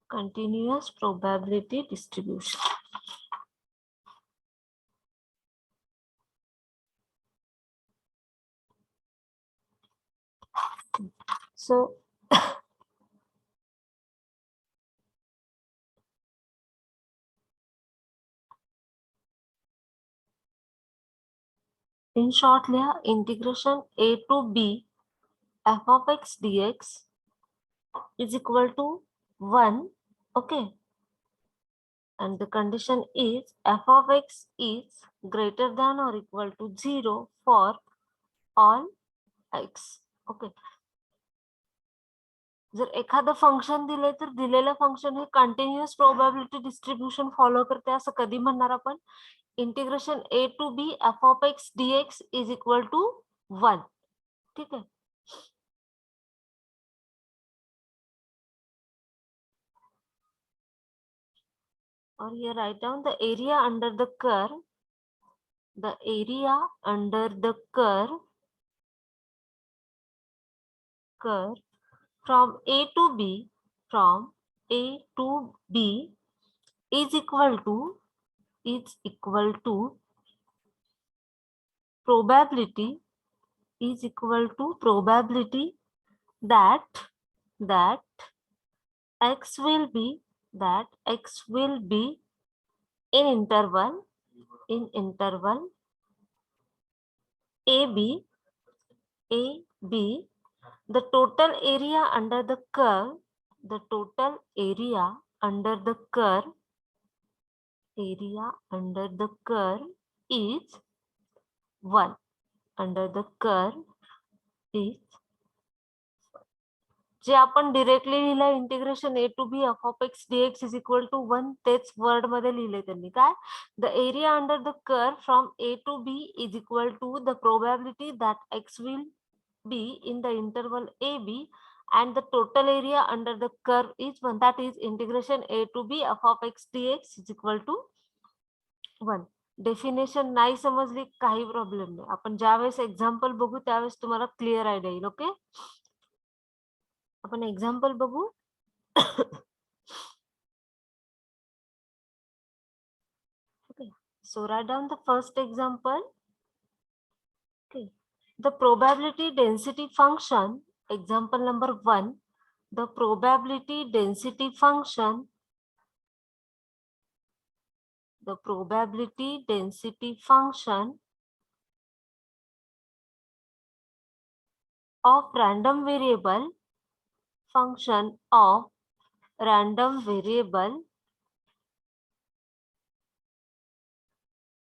continuous probability distribution. So in short, integration a to b f of x dx is equal to 1. Okay, and the condition is f of x is greater than or equal to 0 for all x. Okay, जर एखादं function दिले तर दिलेलं function हे continuous probability distribution follow करते असं कधी म्हणणार आपण? Integration a to b f of x dx is equal to 1. ठीक है, और ये write down the area under the curve, the area under the curve from a to b is equal to probability that x will be in interval AB, the total area under the curve is 1. जे आपण डायरेक्टली लिहिलं integration a to b f of x dx is equal to 1 तेच word मध्ये लिहिले त्यांनी काय the area under the curve from a to b is equal to the probability that x will be in the interval ab and the total area under the curve is 1, that is integration a to b f of x dx is equal to 1. Definition नाही समजली काही problem नाही, आपण ज्यावेळेस example बघू त्यावेळेस तुम्हाला clear idea येईल. ओके, आपण एक्झाम्पल बघू. Okay, so write down the first example. Okay, the probability density function, example number 1, the probability density function of random variable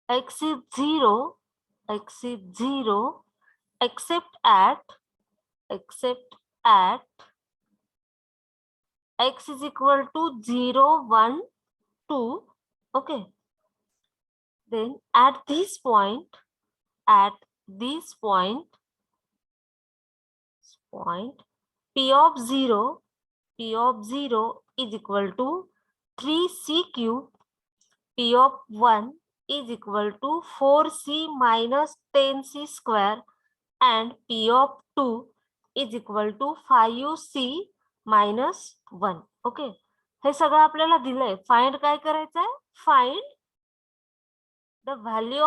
x is 0 except at x is equal to 0, 1, 2. Okay, then at this point p of 0 is equal to 3c cube, p of 1 is equal to 4c minus 10c square and p of 2 is equal to 5c minus 1. Okay, हे सगळं आपल्याला दिलंय. Find काय करायचं आहे? Find the value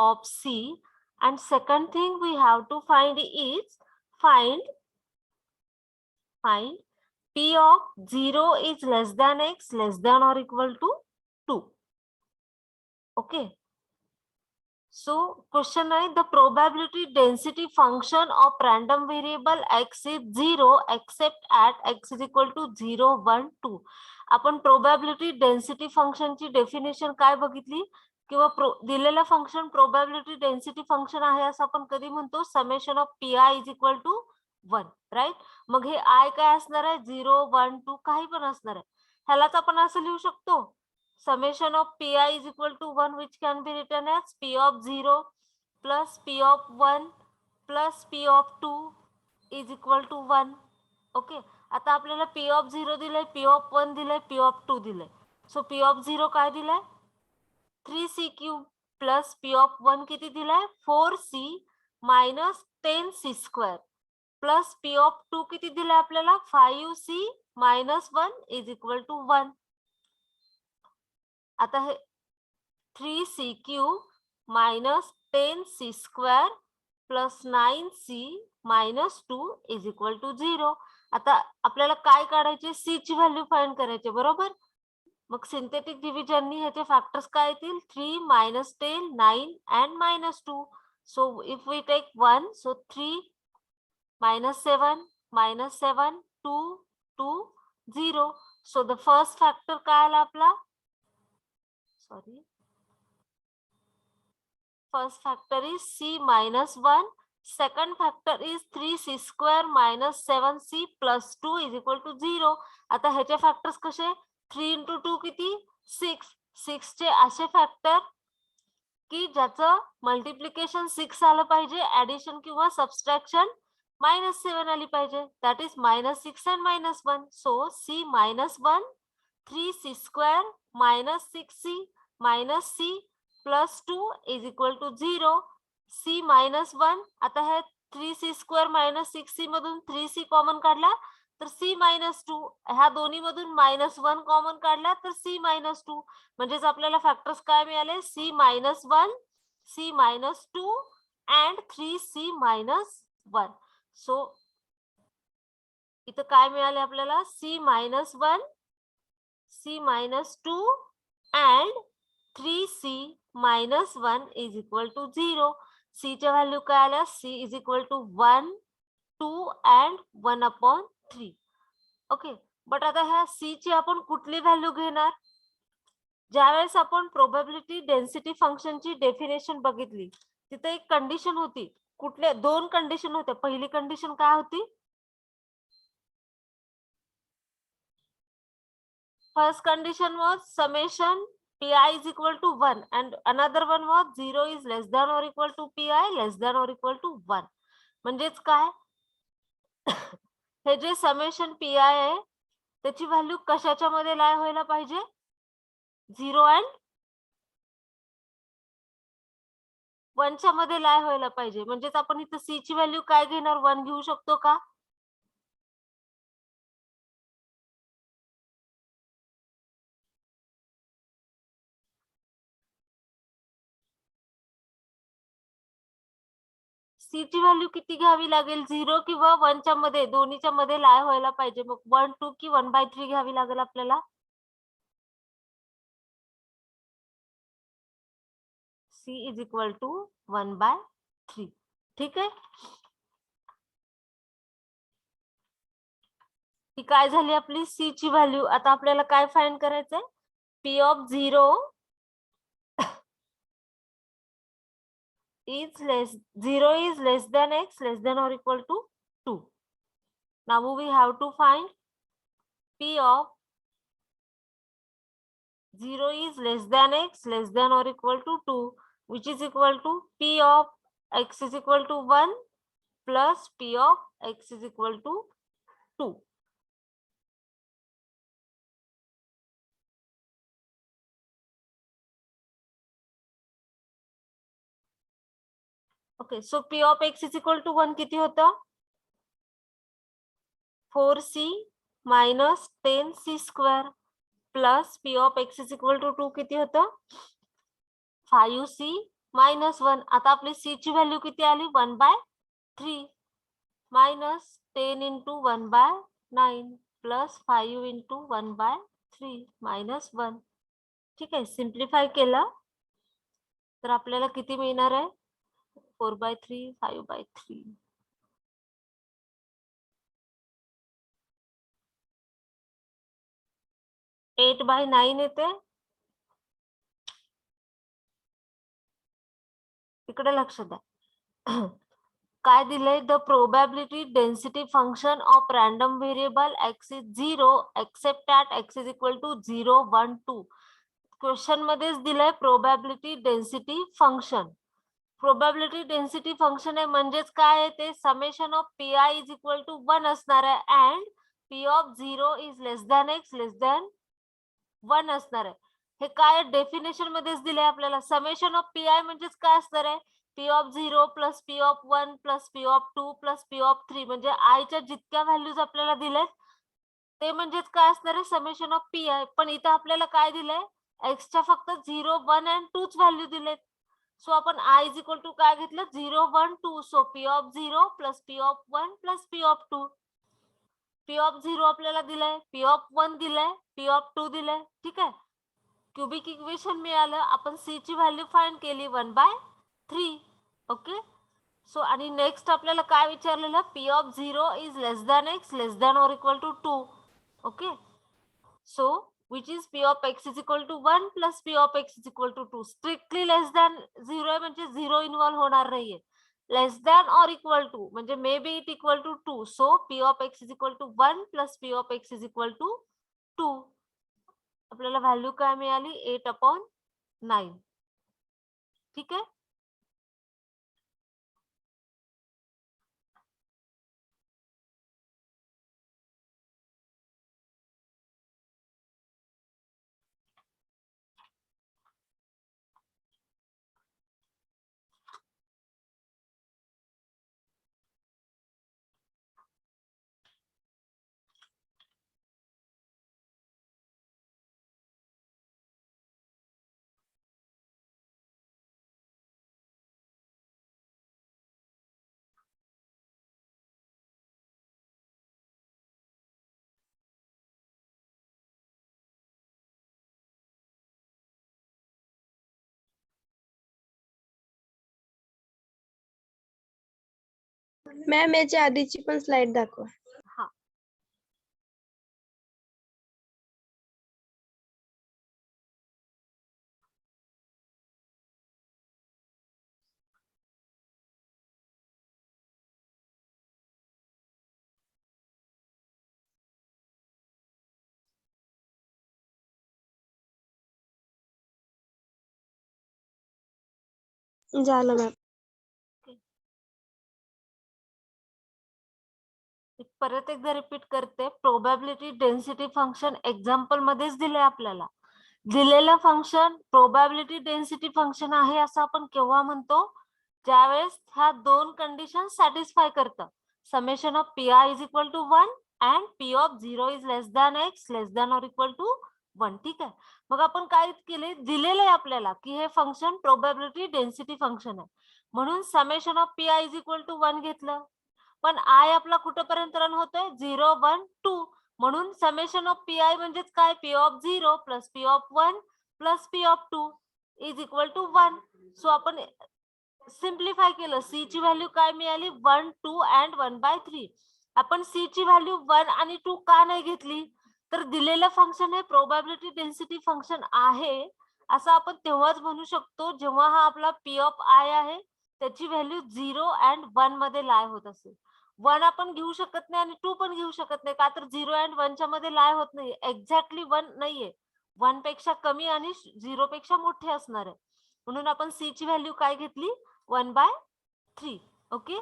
of c and second thing we have to find is find p of 0 is less than x less than or equal to 2. Okay, so question is the probability density function of random variable x is 0 except at x is equal to 0, 1, 2. आपण probability density function ची definition काय बघितली? किंवा दिलेलं function probability density function आहे असं आपण कधी म्हणतो? Summation of P I is equal to 1, right? मग हे आय काय असणार आहे? 0, 1, 2 काही पण असणार आहे. ह्यालाच आपण असं लिहू शकतो, summation of pi is equal to 1, which can be written as p of 0 plus p of 1 plus p of 2 is equal to 1. Okay, आता आपल्याला p of 0 दिलंय, p of 1 दिलंय, p of 2 दिलंय. सो p of 0 काय दिलंय? 3c cube plus p of 1 किती दिलाय? 4c minus 10c square. Plus P of 2 किती दिले आपल्याला 5c minus 1 is equal to 1. आता हे 3c cube minus 10c square plus 9c minus 2 is equal to 0. आता आपल्याला काय काढायचे, c ची व्हॅल्यू फाइंड करायची बरोबर. मग सिंथेटिक डिव्हिजननी ह्याचे फॅक्टर्स काय येतील 3 minus 10 9 and minus 2. So if we take 1, so 3 minus 7 minus 7 2 2 0. So the first factor काय आला आपला, sorry, first factor is c minus 1. Second factor is 3c square minus 7c plus 2 is equal to 0. आता ह्याचे factors कसे 3 into 2 किती 6. 6 चे असे factor की ज्याचं मल्टिप्लिकेशन 6 आलं पाहिजे, ऍडिशन किंवा सबस्ट्रॅक्शन -7 आली पाहिजे. That is -6 and -1. So c -1 3c square minus 6c minus c plus 2 is equal to 0. c -1 आता हे 3c स्क्वेअर मायनस 6c मधून 3c कॉमन काढला तर c -2. ह्या दोन्ही मधून -1 कॉमन काढला तर c -2. म्हणजेच आपल्याला फॅक्टर्स काय मिळाले c -1 c -2 and 3c -1. सो इथं काय मिळाले आपल्याला c -1 c -2 and 3c -1 is equal to 0. c च्या व्हॅल्यू काय आल्या c is equal to 1 2 and 1/3. Okay, but आता ह्या c ची आपण कुठली व्हॅल्यू घेणार, ज्यावेळेस आपण प्रोबॅबिलिटी डेन्सिटी फंक्शनची डेफिनेशन बघितली तिथे एक कंडिशन होती. कुठल्या दोन कंडिशन होत्या. पहिली कंडिशन काय होती, first condition was summation pi is equal to 1 and another one was 0 is less than or equal to pi less than or equal to 1. म्हणजेच काय हे जे समेशन pi आहे त्याची व्हॅल्यू कशाच्या मध्ये लाय व्हायला पाहिजे 0 and 1 च्या मध्ये लाय व्हायला पाहिजे. म्हणजेच आपण इथं c ची व्हॅल्यू काय घेणार 1 घेऊ शकतो का. c ची व्हॅल्यू किती घ्यावी लागेल 0 किंवा 1 च्या मध्ये, दोन्हीच्या मध्ये लाय व्हायला पाहिजे. मग 1 2 की 1/3 घ्यावी लागेल आपल्याला. c is equal to 1/3. ठीक आहे, ही काय झाली आपली c ची व्हॅल्यू. आता आपल्याला काय फाइंड करायचंय p of 0 is less than x less than or equal to 2. Now we have to find p of 0 is less than x less than or equal to 2, which is equal to p of x is equal to 1 plus p of x is equal to 2. Okay, so p of x is equal to 1 किती होता 4c minus 10c square plus p of x is equal to 2 किती होतं 5c minus 1. आता आपली c ची value किती आली 1/3 minus 10 into 1/9 plus 5 into 1/3 minus 1. ठीक आहे, सिम्प्लिफाय केलं तर आपल्याला किती मिळणार आहे 4/3 5/3. 8/9 येते. इकडे लक्ष द्या काय दिलंय the probability density function of random variable x is 0 except at x is equal to 0 1 2. Question मध्येच दिलंय probability density function. Probability density function आहे म्हणजेच काय आहे ते summation of P I is equal to 1 असणार आहे and P of 0 is less than X less than 1 असणार आहे. हे काय डेफिनेशन मध्येच दिले आपल्याला. समेशन ऑफ पी आय म्हणजेच काय असणार आहे P of 0 plus P of 1 plus P of 2 plus P of 3 म्हणजे आयच्या जितक्या व्हॅल्यूज आपल्याला दिल्यात ते म्हणजेच काय असणार आहे समेशन ऑफ पी आहे. पण इथं आपल्याला काय दिलंय एक्सच्या फक्त 0 1 आणि 2 व्हॅल्यू दिलेत. सो आपण आय इज इक्वल टू काय घेतलं 0 1 2. So P of 0 plus P of 1 plus P of 2. P of 0 आपल्याला दिलंय, पी ऑफ 1 दिलंय, पी ऑफ 2 दिलंय. ठीक आहे. क्यूबिक इक्वेशन मिळालं. आपण सी ची व्हॅल्यू फाइंड केली 1/3. ओके. सो आणि नेक्स्ट आपल्याला काय विचारलेलं P of 0 is less than X less than or equal to 2. Okay. So which is p of x is equal to 1 plus p of x is equal to 2. Strictly less than 0 आहे म्हणजे 0 involve होणार नाहीये. Less than or equal to म्हणजे may be it equal to 2. So p of x is equal to 1 plus p of x is equal to 2. आपल्याला value काय मिळाली 8/9. ठीक आहे. मॅम याच्या आधीची पण स्लाइड दाखवा. हा. झालं मॅम. परत एकदा रिपीट करते. प्रोबॅबिलिटी डेन्सिटी फंक्शन एक्झाम्पल मध्येच दिले आपल्याला. दिलेलं फंक्शन प्रोबॅबिलिटी डेन्सिटी फंक्शन आहे असं आपण केव्हा म्हणतो ज्यावेळेस ह्या दोन कंडिशन सॅटिस्फाय करतं. Summation of P I is equal to 1 and P of 0 is less than X less than or equal to 1. ठीक आहे. मग आपण काय केले दिलेलं आहे आपल्याला की हे फंक्शन प्रोबॅबिलिटी डेन्सिटी फंक्शन आहे म्हणून summation of P I is equal to 1 घेतलं. पण आय आपला कुठपर्यंत रन होतोय 0 1 2. म्हणून समेशन ऑफ पी आय म्हणजेच काय P of 0 plus P of 1 plus P of 2 is equal to 1. So आपण सिम्प्लिफाय केलं. सी ची व्हॅल्यू काय मिळाली 1 2 अँड 1/3. आपण सी ची व्हॅल्यू 1 आणि 2 का नाही घेतली तर दिलेलं फंक्शन हे प्रोबॅबिलिटी डेन्सिटी फंक्शन आहे असं आपण तेव्हाच म्हणू शकतो जेव्हा हा आपला पी ऑफ आय आहे त्याची व्हॅल्यू 0 अँड 1 मध्ये लाय होत असेल. 1 आपण घेऊ शकत नाही आणि 2 पण घेऊ शकत नाही का तर 0 अँड 1 च्या मध्ये लाय होत नाही. एक्झॅक्टली 1 नाहीये. 1 पेक्षा कमी आणि 0 पेक्षा मोठे असणार आहे म्हणून आपण सी ची व्हॅल्यू काय घेतली 1/3. ओके.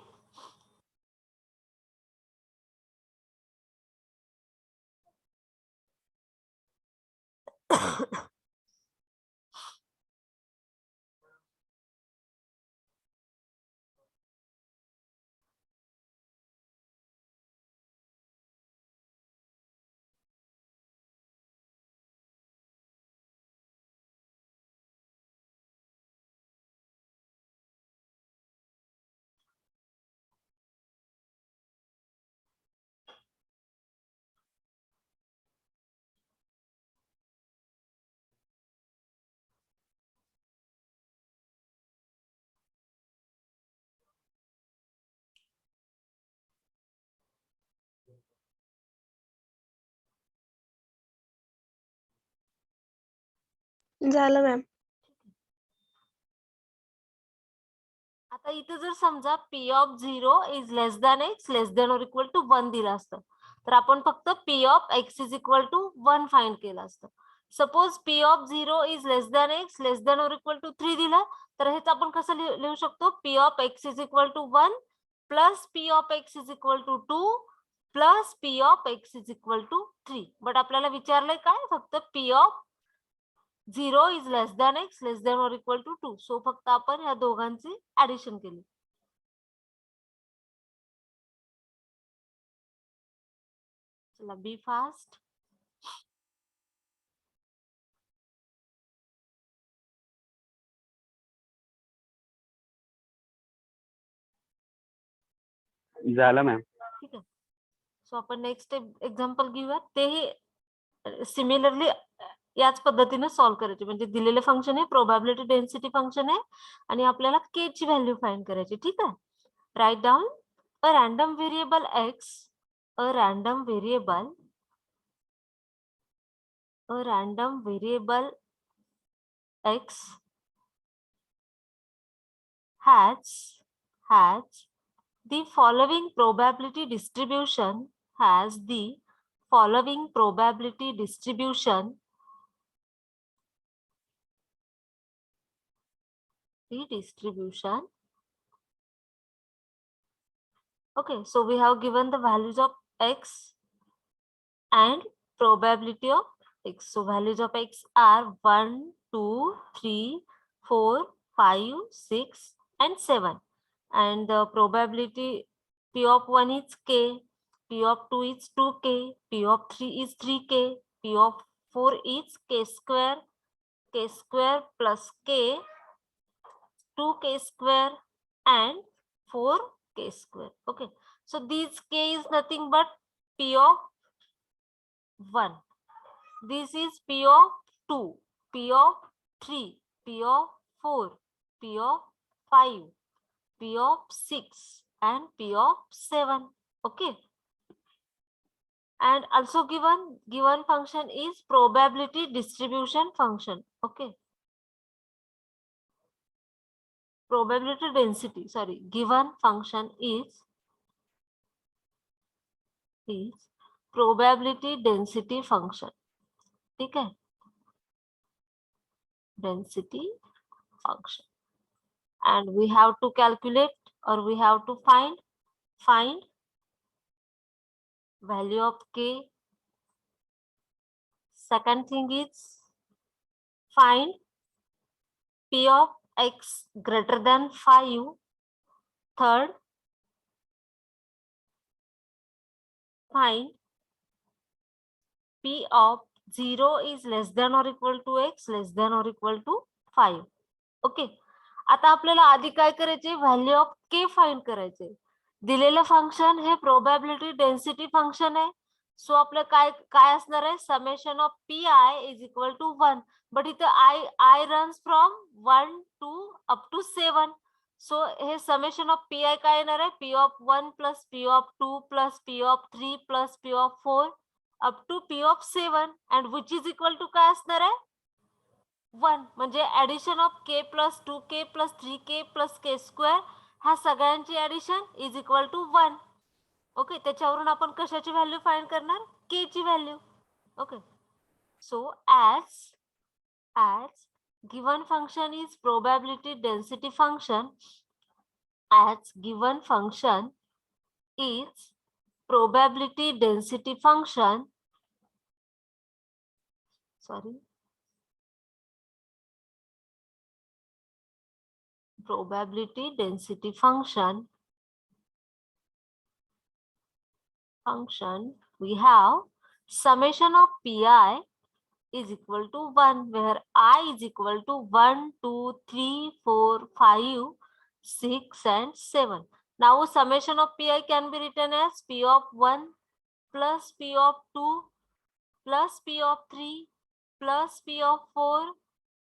झालं मॅम. आता इथे जर समजा P of 0 is less than X less than or equal to 1 दिलं असतं तर आपण फक्त P of X is equal to 1 find केलं असतं. Suppose P of 0 is less than X less than or equal to 3 दिलं तर हेच आपण कसं लिहू शकतो P of X is equal to 1 plus P of X is equal to 2 plus P of X is equal to 3. But आपल्याला विचारलंय काय फक्त P of 0 is less than X less than or equal to 2. So फक्त आपण ह्या दोघांची addition केली. चला बी फास्ट. झालं मॅम. ठीक आहे. सो आपण नेक्स्ट एक्झाम्पल घेऊया. तेही सिमिलरली याच पद्धतीने सॉल्व्ह करायचे. म्हणजे दिलेले फंक्शन आहे, प्रोबॅबिलिटी डेन्सिटी फंक्शन आहे आणि आपल्याला के ची व्हॅल्यू फाइंड करायची. ठीक आहे. Write down a random variable X, a random variable x has the following probability distribution, has the following probability distribution, the distribution. Okay, so we have given the values of x and probability of x. So values of x are 1, 2, 3, 4, 5, 6 and 7. And the probability P of 1 is k, P of 2 is 2k, P of 3 is 3k, P of 4 is k square plus k, 2k square and 4k square. Okay, so this k is nothing but P of 1. This is P of 2, P of 3, P of 4, P of 5, P of 6 and P of 7. Okay. And also given function is probability distribution function. Okay. Probability density, sorry, given function is probability density function. ठीक है, density function, and we have to calculate or we have to find value of k. Second thing is find P of x greater than 5. Third, find P of 0 is less than or equal to x less than or equal to 5. Okay. आता आपल्याला आधी काय करायचे, value of के find करायचे. दिलेलं function हे probability density function आहे. सो आपलं काय असणार आहे, summation of P I is equal to 1. But इथं I runs from 1 to up to 7. So हे समेशन ऑफ पी आय काय येणार आहे, P of 1 plus P of 2 plus P of 3 plus P of 4 up to P of 7 and which is equal to काय असणार आहे, 1. म्हणजे addition of K plus 2k plus 3k plus K square ह्या सगळ्यांची addition is equal to 1. Okay, त्याच्यावरून आपण कशाची value find करणार, के ची value. Okay, so as given function is probability density function, as given function is probability density function, sorry, probability density function, we have summation of pi is equal to 1, where I is equal to 1, 2, 3, 4, 5, 6 and 7. Now summation of pi can be written as p of 1 plus p of 2 plus p of 3 plus p of 4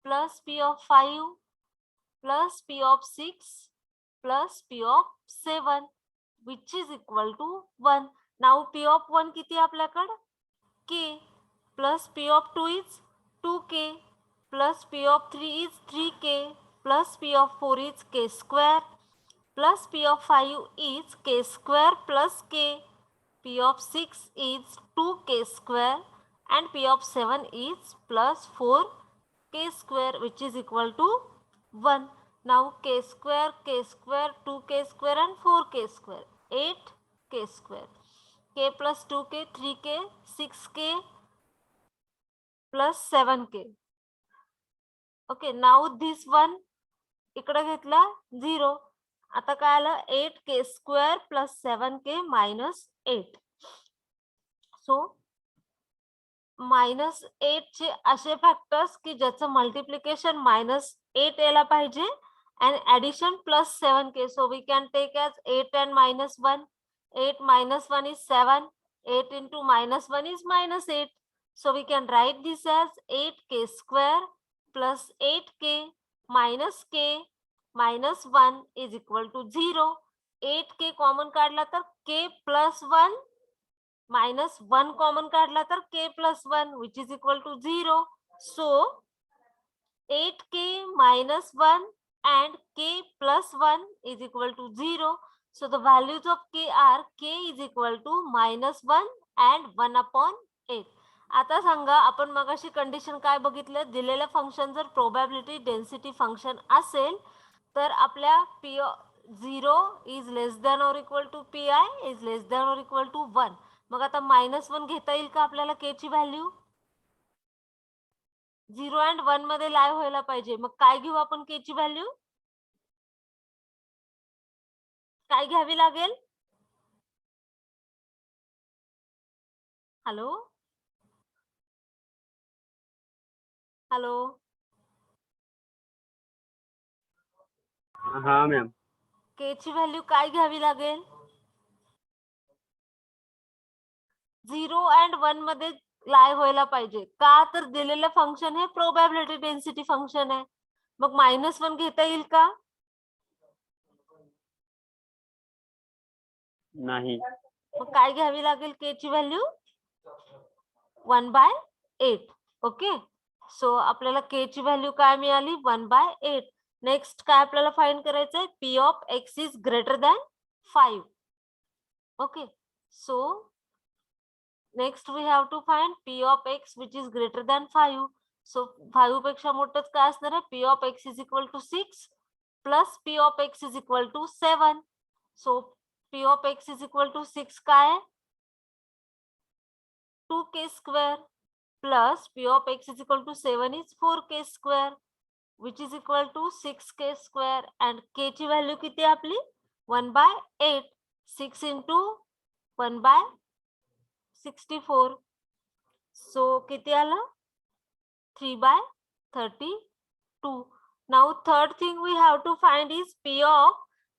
plus p of 5 plus p of 6 plus p of 7, which is equal to 1. Now p of 1 किती आपल्याकडे, k, plus p of 2 is 2k, plus p of 3 is 3k, plus p of 4 is k square, plus p of 5 is k square plus k, p of 6 is 2k square and p of 7 is plus 4k square, which is equal to 1. Now k square, 2k square and 4k square, 8k square, k plus 2k, 3k, 6k plus 7k. Okay, now this one इकडे घेतला 0. आता काय आलं 8k² plus 7k minus 8. सो -8 चे असे factors की ज्याचं multiplication -8 यायला पाहिजे and addition plus 7k. So we can take as 8 and -1. 8 minus 1 is 7. 8 into -1 is -8. So we can write this as 8k² plus 8k minus k minus 1 is equal to 0. 8k common काढला तर k plus 1 minus 1 common काढला तर k plus 1 which is equal to 0. So 8k minus 1 and k plus 1 is equal to 0. So the values of k are k is equal to -1 and 1 upon 8. आता सांगा आपण मगाशी condition काय बघितलं, दिलेलं function जर probability density function असेल तर आपल्या P0 is less than or equal to Pi is less than or equal to 1. मग आता -1 घेता येईल का आपल्याला k ची व्हॅल्यू? 0 and 1 मध्ये लाय व्हायला पाहिजे. मग काय घेऊ आपण k ची व्हॅल्यू? काय घ्यावी लागेल? हॅलो हॅलो हाँ मैम. k ची व्हॅल्यू काय घ्यावी लागेल? 0 and 1 मध्ये लाय व्हायला पाहिजे. का तर दिलेलं फंक्शन हे प्रोबॅबिलिटी डेन्सिटी फंक्शन आहे. मग -1 घेता येईल का? नहीं. मग काय घ्यावी लागेल k ची व्हॅल्यू? 1/8. ओके, सो आपल्याला k ची व्हॅल्यू काय मिळाली? 1/8. नेक्स्ट काय आपल्याला फाइंड करायचंय? p of x is greater than 5. Okay, so next we have to find p of x which is greater than 5. So 5 पेक्षा मोठंच काय असणार आहे? p of x is equal to 6 plus p of x is equal to 7. So p of x is equal to 6 काय आहे? 2k² plus p of x is equal to 7 is 4k² which is equal to 6k² and k ची value किती आपली? 1/8. 6 into 1/64. सो किती आलं? 3/32. Now third thing we have to find is p of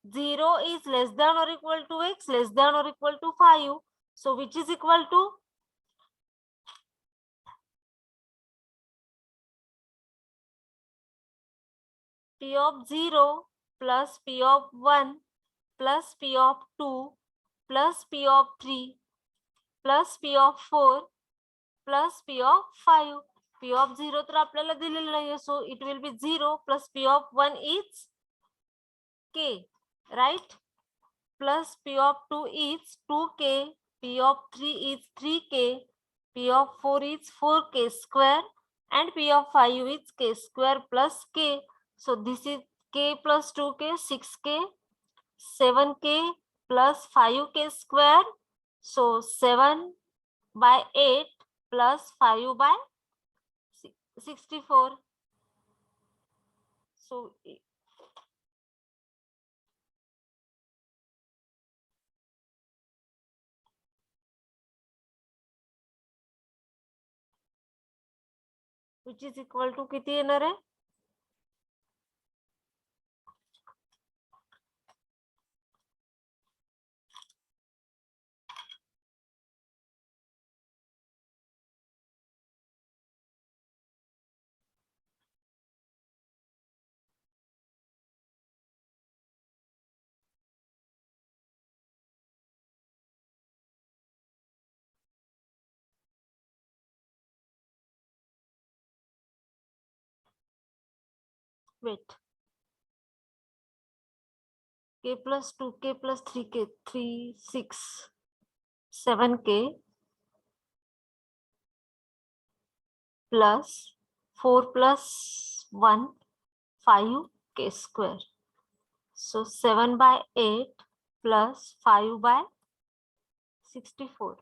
0 is less than or equal to x less than or equal to 5. So which is equal to p of 0 plus p of 1 plus p of 2 plus p of 3 plus p of 4 plus p of 5. p of 0 तर आपल्याला दिलेलं नाहीये, so it will be 0 plus p of 1 is k, right? Plus p of 2 is 2k, p of 3 is 3k, p of 4 is 4k² and p of 5 is k² plus k. So this is k plus 2k, 6k, 7k plus 5k². So 7/8 plus 5/64. So which is equal to किती येणार आहे? Wait. k plus 2k plus 3k, 3, 6, 7k plus 4 plus 1, 5k². So 7/8 plus 5/64. 64.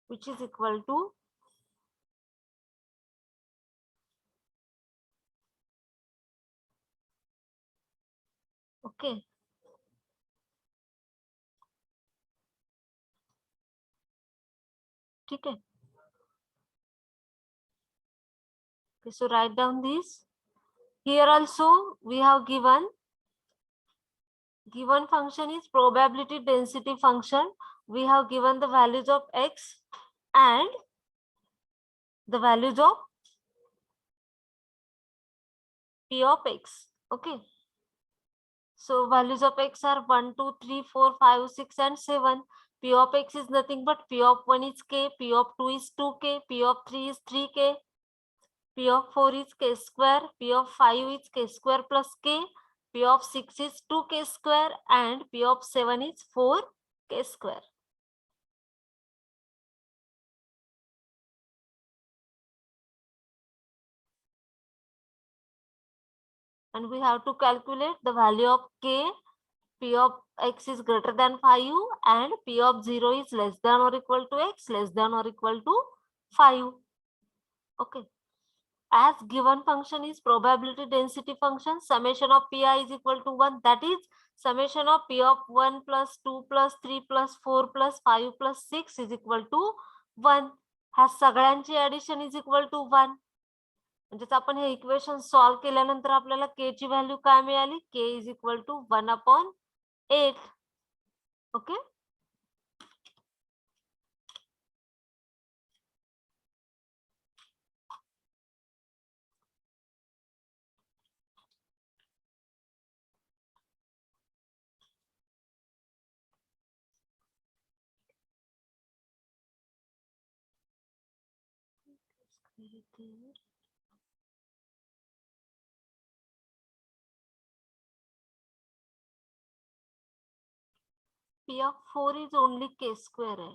which is equal to okay. ठीक है. Okay, so write down this. Here also we have given function is probability density function. We have given the values of x and the values of p of x. Okay. So values of x are 1, 2, 3, 4, 5, 6 and 7. P of x is nothing but P of 1 is k, P of 2 is 2k, P of 3 is 3k, P of 4 is k square, P of 5 is k square plus k, P of 6 is 2k square and P of 7 is 4k square. And we have to calculate the value of k. P of x is greater than 5 and P of 0 is less than or equal to x, less than or equal to 5. Okay. As given function is probability density function, summation of pi is equal to 1. That is summation of p of 1 plus 2 plus 3 plus 4 plus 5 plus 6 is equal to 1. ह्या सगळ्यांची addition is equal to 1. म्हणजेच आपण हे equation solve केल्यानंतर आपल्याला के ची value काय मिळाली? K is equal to 1/8. Okay. P of 4 is only k square है.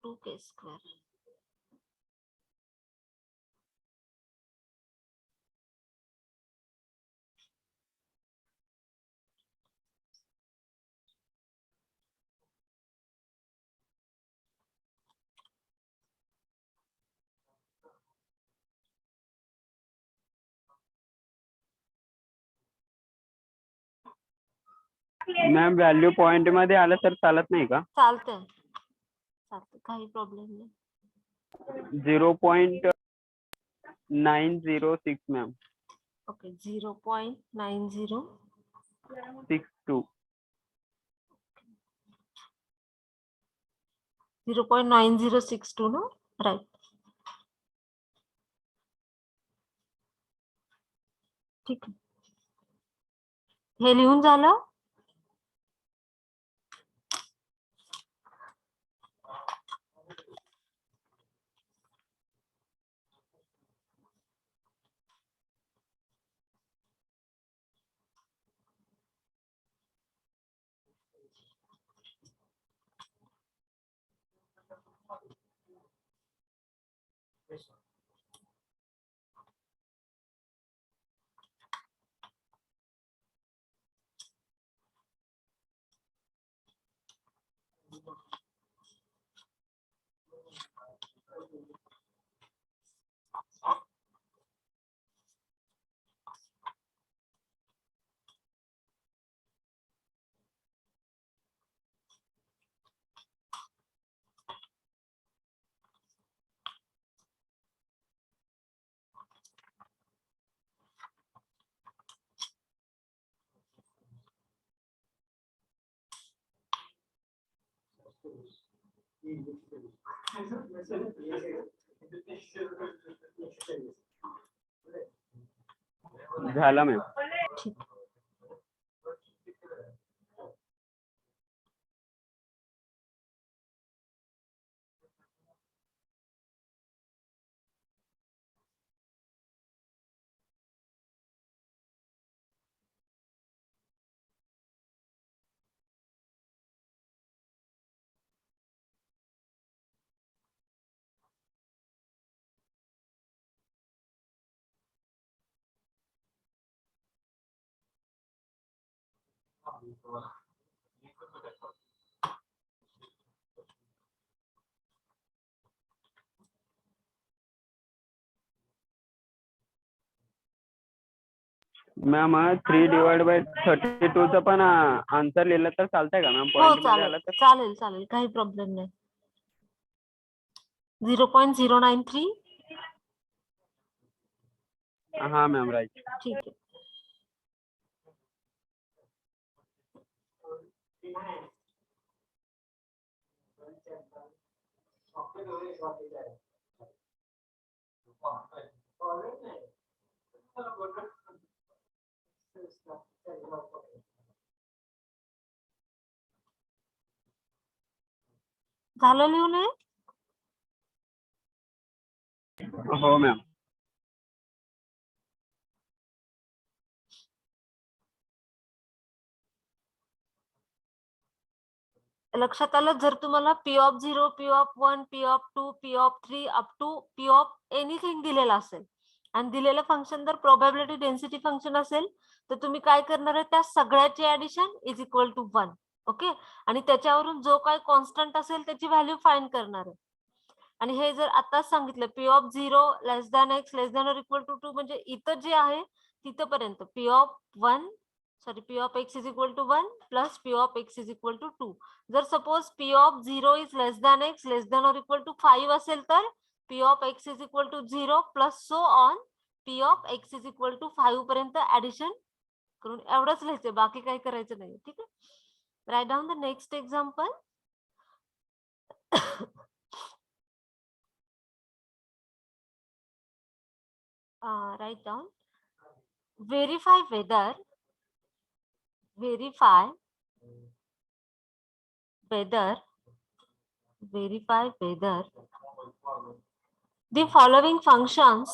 Two k square. Ma'am value point मध्ये आलं तर चालत नाही का? चालतंय. चालतंय, काही प्रॉब्लेम नाही. 0.906 मॅम. ओके. 0.9062. 0.9062 ना, राईट. ठीक आहे. हे लिहून झालं. झालं मॅम. ठीक. मॅम 3/32 चं पण आन्सर लिहिलं तर चालतंय का मॅम? हो पॉईंट मध्ये चालेल आलं तर? चालेल चालेल, काही प्रॉब्लेम नाही. 0.093. हा मॅम, राईट. ठीक आहे. झालं लिहून हे? हो मॅम. लक्षात आलं? जर तुम्हाला P of 0, P of 1, P of 2, P of 3 up to P of anything दिलेला असेल आणि दिलेलं फंक्शन जर प्रोबॅबिलिटी डेन्सिटी फंक्शन असेल तर तुम्ही काय करणार आहे, त्या सगळ्याची addition is equal to 1. Okay, आणि त्याच्यावरून जो काय कॉन्स्टंट असेल त्याची व्हॅल्यू फाइंड करणार आहे. आणि हे जर आताच सांगितलं P of 0 less than x less than or equal to 2, म्हणजे इथं जे आहे तिथपर्यंत P of 1 sorry P of x is equal to 1 plus P of x is equal to 2. जर suppose P of 0 is less than x less than or equal to 5 असेल तर P of x is equal to 0 plus so on P of x is equal to 5 पर्यंत addition करून एवढंच लिहायचं, बाकी काही करायचं नाही. ठीक आहे. Write down the next example. write down verify whether the following functions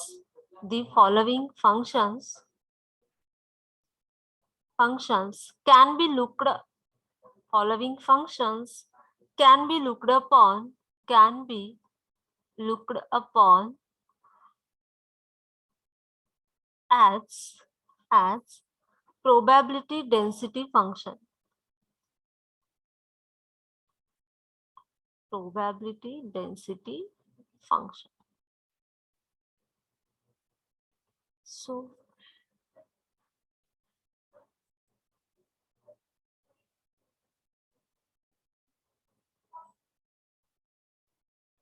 can be looked upon as probability density function. So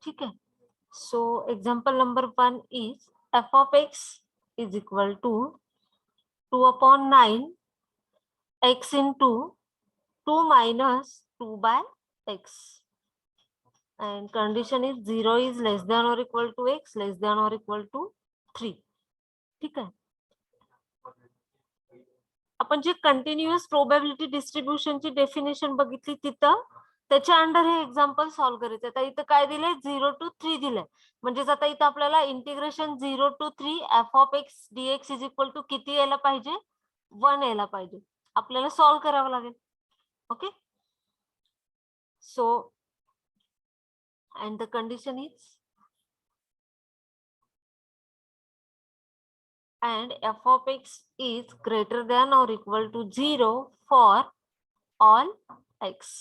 ठीक है. So example number 1 is f of x is equal to 2 upon 9 x into 2 minus 2 by x, and condition is 0 is less than or equal to x less than or equal to 3. ठीक आहे. आपण जे continuous probability डिस्ट्रीब्युशनची definition बघितली तिथं त्याच्या under हे example solve करायचं. आता इथं काय दिलंय, 0 to 3 दिलंय. म्हणजेच आता इथं आपल्याला integration 0 to 3 f of x dx is equal to किती यायला पाहिजे, 1 यायला पाहिजे. आपल्याला सॉल्व्ह करावं लागेल. Okay, so and the condition is and f of x is greater than or equal to 0 for all x.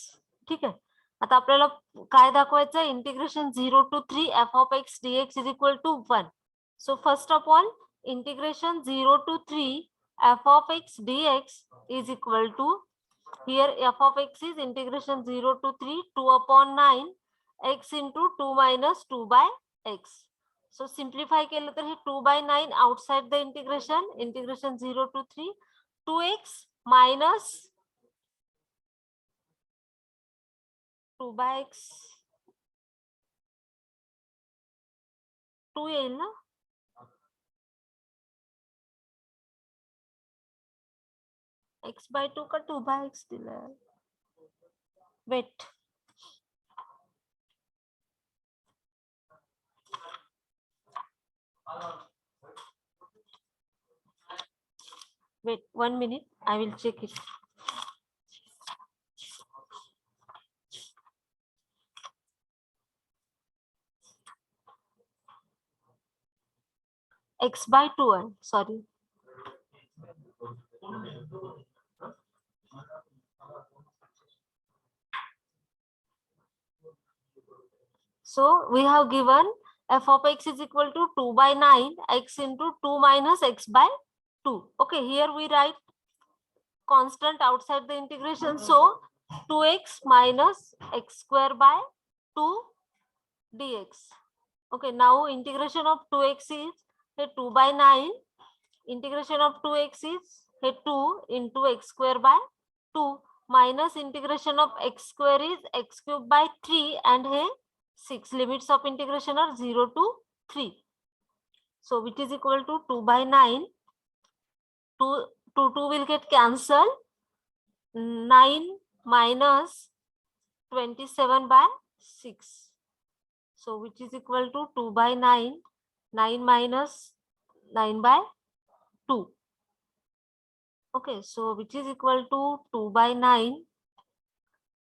ठीक आहे. आता आपल्याला काय दाखवायचं, integration 0 to 3 f of x dx is equal to 1. So first of all, integration 0 to 3 f of x dx is equal to, here f of x is integration 0 to 3 2 upon 9 x into 2 minus 2 by x. So simplify केलं तर हे 2 by 9 outside the integration 0 to 3 2x minus 2 by x 2 येईल ना, x by 2 का 2 by x दिलाय. Wait, wait 1 minute, I will check it. X by 2, sorry. So we have given f of x is equal to 2 by 9 x into 2 minus x by 2. Okay, here we write constant outside the integration. So 2x minus x square by 2 dx. Okay, now integration of 2x is 2 by 9. Integration of 2x is 2 into x square by 2 minus integration of x square is x cube by 3 and 6. Limits of integration are 0 to 3. So which is equal to 2 by 9. 2 will get cancelled. 9 minus 27 by 6. So which is equal to 2 by 9. 9 minus 9 by 2. Okay, so which is equal to 2 by 9.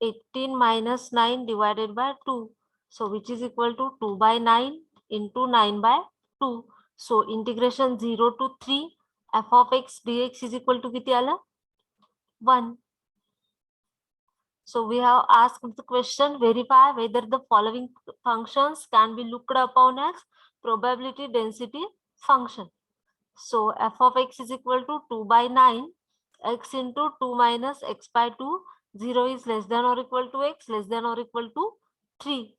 18 minus 9 divided by 2. So which is equal to 2 by 9 into 9 by 2. So integration 0 to 3 f of x dx is equal to kiti ala? 1. So we have asked the question, verify whether the following functions can be looked upon as probability density function. So f of x is equal to 2 by 9 x into 2 minus x by 2. 0 is less than or equal to x, less than or equal to 3.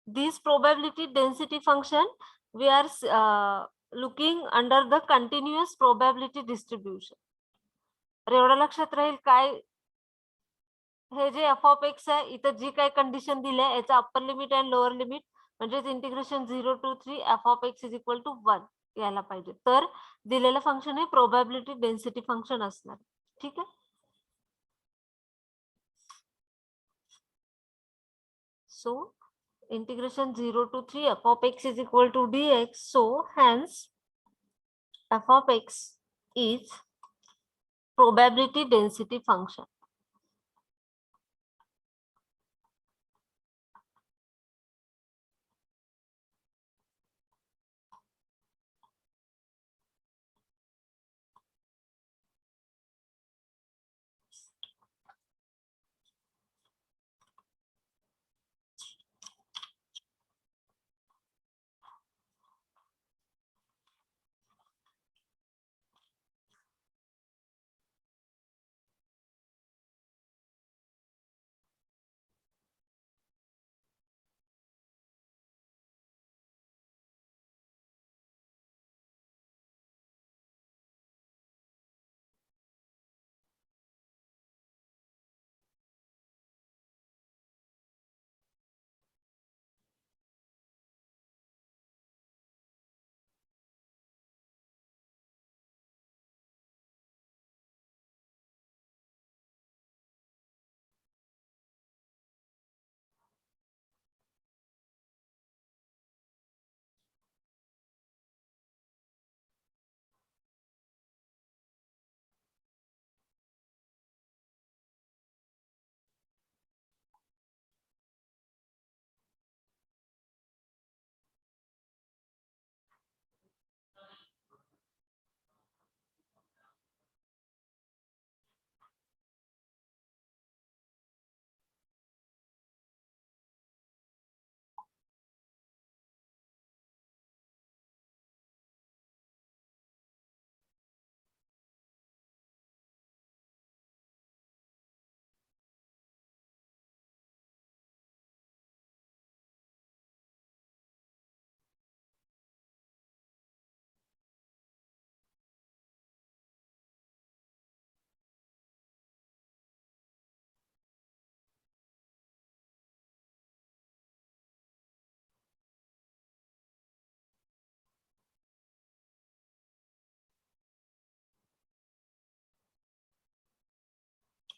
This probability density function we are looking under the continuous probability distribution. एवढं लक्षात राहील काय हे जे f of x आहे इथं जी काय condition दिली आहे याचा upper limit आणि लोअर लिमिट म्हणजे integration 0 to 3 f of x is equal to 1 यायला पाहिजे. तर दिलेलं फंक्शन हे प्रोबॅबिलिटी डेन्सिटी फंक्शन असणार. ठीक आहे. So integration 0 to 3 f of x is equal to dx. So hence f of x is probability density function.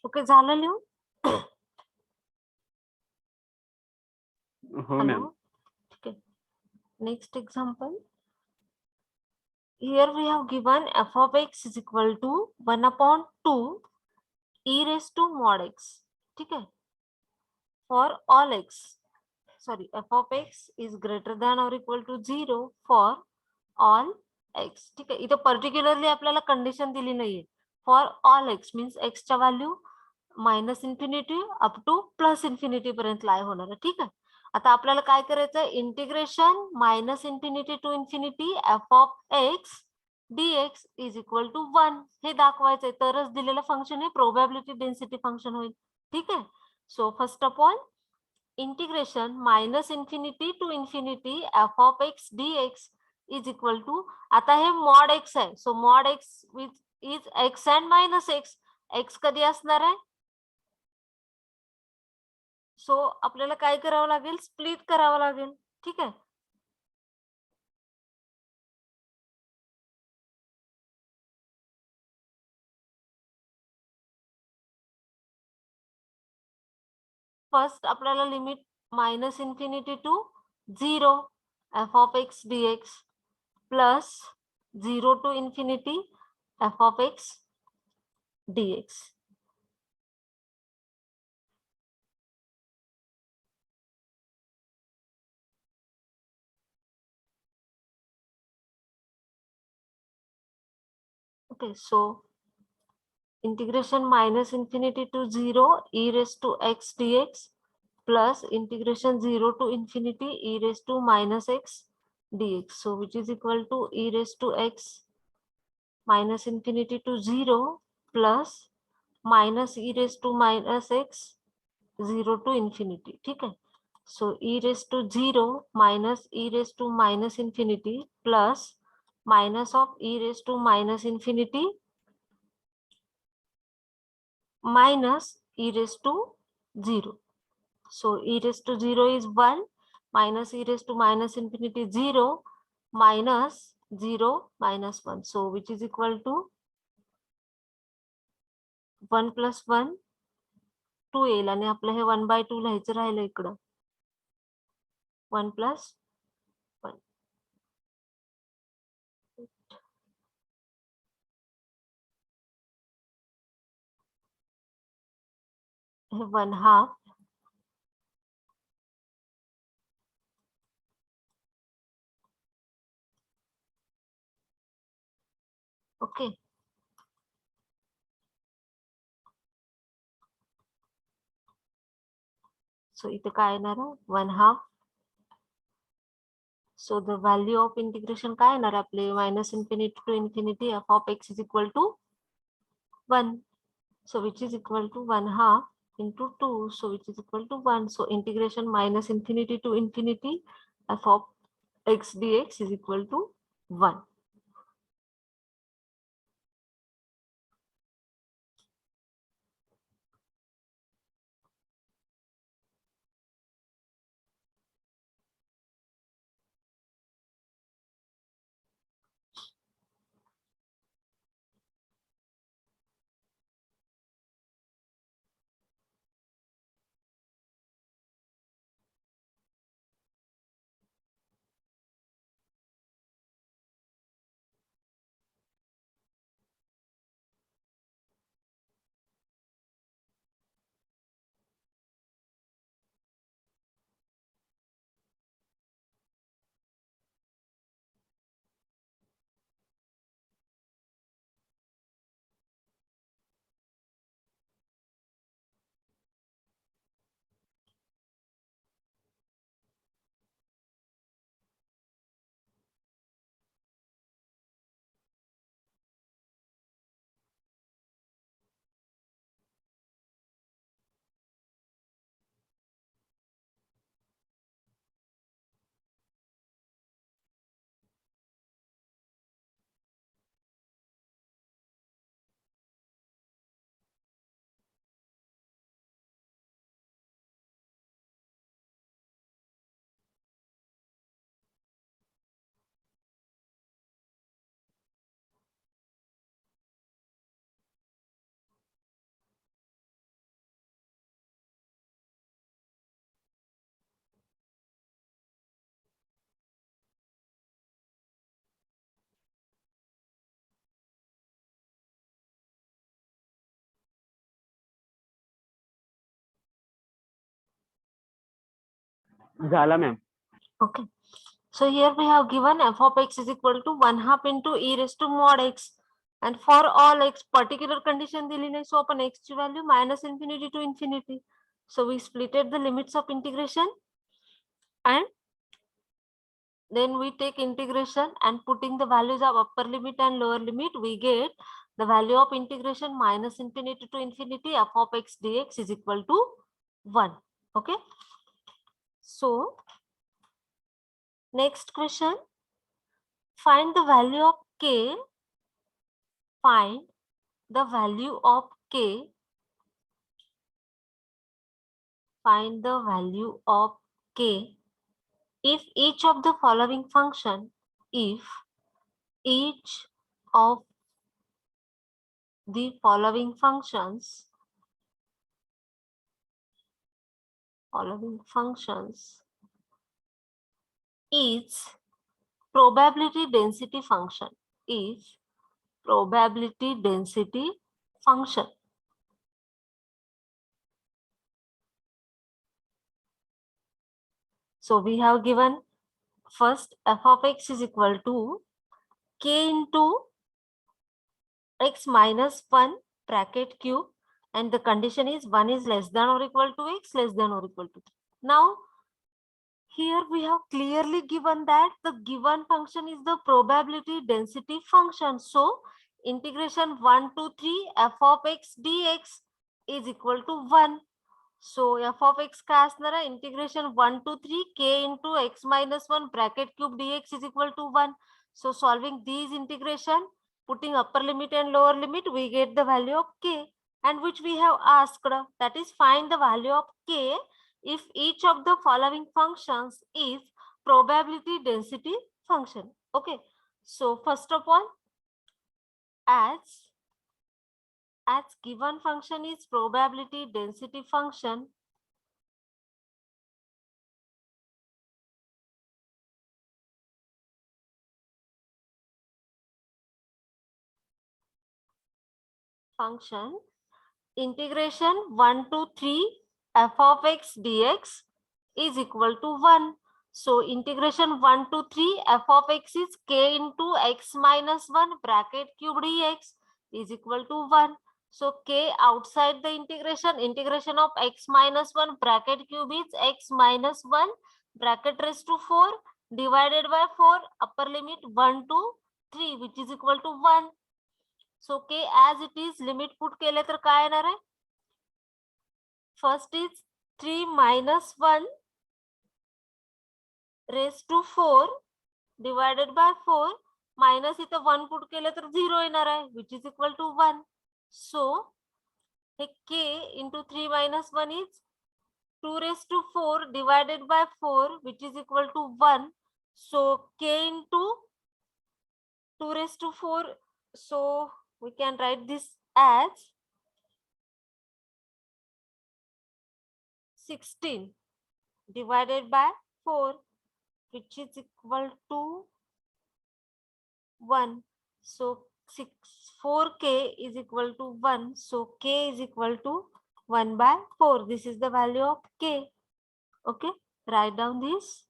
Okay झालं लिहून? हो ma'am. Okay. Next example. Here we have given f of x is equal to 1 upon 2 e raised to mod x. ठीक है. For all x. Sorry, f of x is greater than or equal to 0 for all x. ठीक आहे. इथं particularly आपल्याला condition दिली नाहीये. For all x means x च्या value minus infinity up two plus infinity पर्यंत लाय होणार आहे. ठीक आहे. आता आपल्याला काय करायचं, integration minus infinity to infinity F of X dx is equal to 1 हे दाखवायचंय, तरच दिलेलं फंक्शन हे प्रोबॅबिलिटी डेन्सिटी फंक्शन होईल. ठीक आहे. So first of all integration minus infinity to infinity F of X dx is equal to, आता हे मॉड एक्स आहे, so mod X is X and minus X. X कधी असणार आहे, सो आपल्याला काय करावं लागेल, स्प्लिट करावं लागेल. ठीक आहे. फर्स्ट आपल्याला limit minus infinity to 0 F of X dx plus 0 to infinity F of X dx. Okay, so integration minus infinity to 0 e raised to x dx plus integration 0 to infinity e raised to minus x dx. So which is equal to e raised to x minus infinity to 0 plus minus e raised to minus x 0 to infinity. ठीक है. So e raised to 0 minus e raised to minus infinity plus minus of e raised to minus infinity minus e raised to 0. So e raised to 0 is 1 minus e raised to minus infinity 0 minus 0 minus 1. So which is equal to 1 plus 1 2 येईल आणि आपलं हे 1/2 लिहायचं राहिलं इकडं. 1 plus 1. हे 1/2 okay. सो इथे काय येणार आहे, 1/2. So the value of integration काय येणार आपले, minus infinity to infinity f of x is equal to 1. So which is equal to 1/2 into 2. So which is equal to 1. So integration minus infinity to infinity f of x dx is equal to 1. झाला ma'am. Okay. So here we have given f of x is equal to 1/2 into e raised to mod x. and for all x particular condition दिली नाही, so आपण x ची value minus infinity to infinity. So we splitted the limits of integration and then we take integration and putting the values of upper limit and lower limit, we get the value of integration minus infinity to infinity f of x dx is equal to 1. Okay. So next question, find the value of k, find the value of k, find the value of k if each of the following function, if each of the following functions is probability density function, is probability density function. So we have given first f of x is equal to k into x minus 1 bracket cube, and the condition is 1 is less than or equal to x, less than or equal to 3. Now here we have clearly given that the given function is the probability density function. So integration 1 to 3 f of x dx is equal to 1. So f of x का असणार आहे integration 1 to 3 k into x minus 1 bracket cube dx is equal to 1. So solving these integration, putting upper limit and lower limit, we get the value of k, and which we have asked, that is find the value of k if each of the following functions is probability density function. Okay, so first of all, as given function is probability density function, integration 1 to 3 f of x dx is equal to 1. So integration 1 to 3 f of x is k into x minus 1 bracket cube dx is equal to 1. So k outside the integration of x minus 1 bracket cube is x minus 1 bracket raised to 4 divided by 4 upper limit 1 to 3 which is equal to 1. So k as it is limit put केले तर काय येणार आहे? First is 3 minus 1 raised to 4 divided by 4 minus इथं 1 put केले तर 0 येणार आहे which is equal to 1. So हे k into 3 minus 1 is 2 raised to 4 divided by 4 which is equal to 1. So k into 2 raised to 4, so we can write this as 16 divided by 4 which is equal to 1. So 4k is equal to 1. So k is equal to 1 by 4. This is the value of k. Okay, write down this.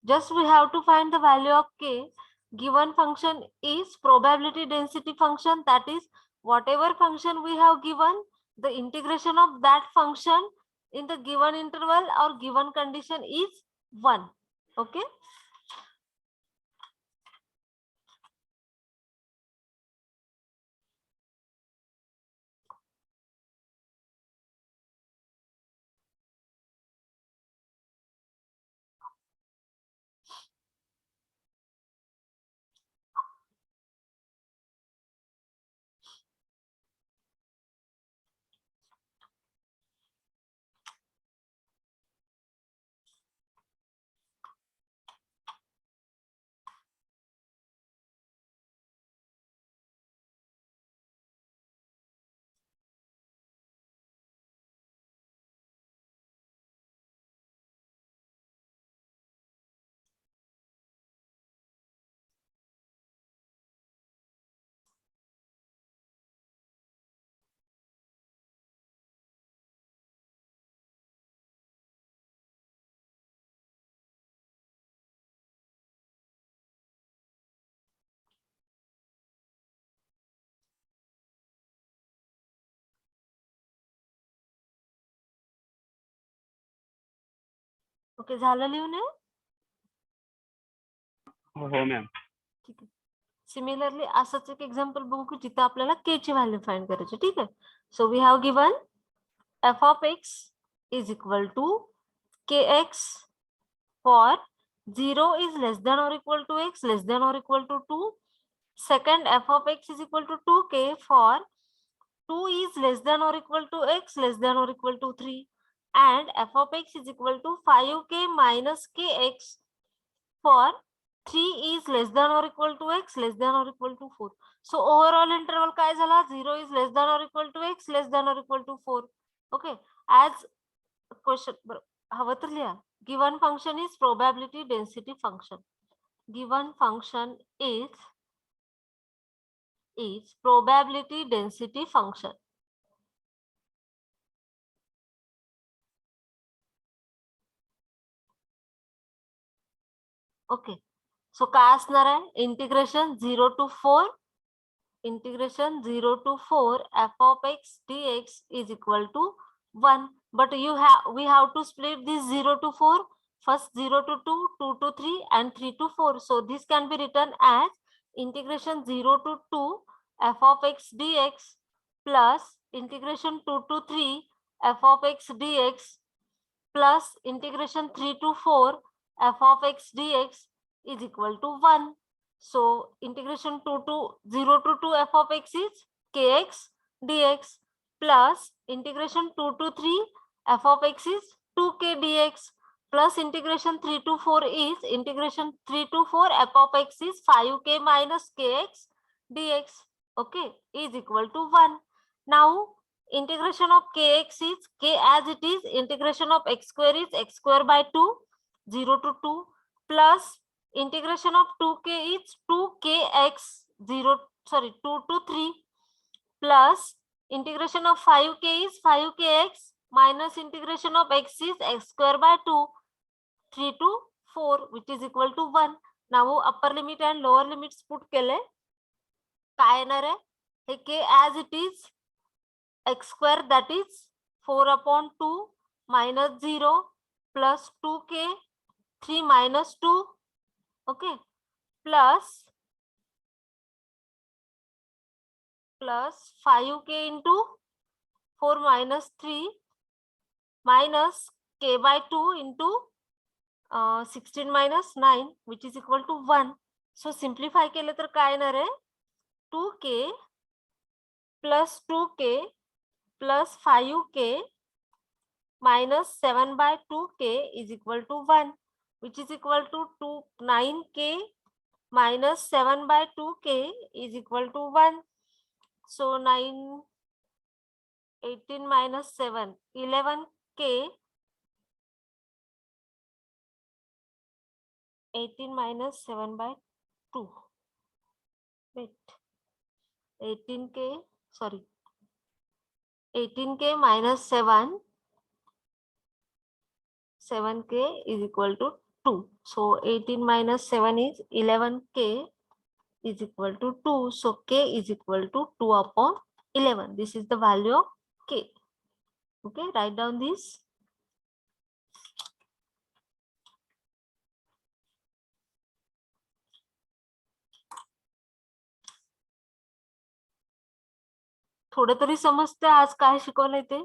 Just we have to find the value of k. Given function is probability density function, that is whatever function we have given, the integration of that function in the given interval or given condition is 1. Okay. Okay, झालं लिहून हे? हो ma'am. ठीक आहे. Similarly असंच एक example बघू की जिथं आपल्याला के ची व्हॅल्यू फाइंड करायची. ठीक आहे. So we have given f of x is equal to kx for 0 is less than or equal to x less than or equal to 2. Second, f of x is equal to 2k for 2 is less than or equal to x less than or equal to 3. And f of x is equal to 5k minus kx for 3 is less than or equal to x less than or equal to 4. So overall interval काय झाला? 0 is less than or equal to x less than or equal to 4. Okay, as question हवं तर लिहा. Given function is probability density function. Given function is probability density function. Okay, so काय असणार आहे? Integration 0 to 4 integration 0 to 4 f of x dx is equal to 1. But we have to split this 0 to 4. First 0 to 2, 2 to 3 and 3 to 4. So this can be written as integration 0 to 2 f of x dx plus integration 2 to 3 f of x dx plus integration 3 to 4 f of x dx is equal to 1. So integration 2 to 0 to 2 f of x is kx dx plus integration 2 to 3 f of x is 2k dx plus integration 3 to 4 is integration 3 to 4 f of x is 5k minus kx dx. Okay, is equal to 1. Now integration of kx is k as it is, integration of x square is x square by 2, 0 to 2 plus integration of 2k is 2kx 2 to 3 plus integration of 5k is 5kx minus integration of x is x square by 2, 3 to 4 which is equal to 1. Now upper limit and lower limits put केले काय येणार आहे? हे k as it is x square that is 4 upon 2 minus 0 plus 2k 3 minus 2. Okay, plus 5k into 4 minus 3 minus k by 2 into 16 minus 9 which is equal to 1. So simplify केले तर काय येणार आहे? 2k plus 2k plus 5k minus 7 by 2k is equal to 1 which is equal to 9k minus 7 by 2k is equal to 1. So 18 minus 7, 11k, 18 minus 7 by 2. Wait, 18k, sorry, 18k minus 7, 7k is equal to 2. So 18 minus 7 is 11k is equal to 2. So k is equal to 2 upon 11. This is the value of k. Okay, write down this. थोडं तरी समजते आज काय शिकवलंय ते?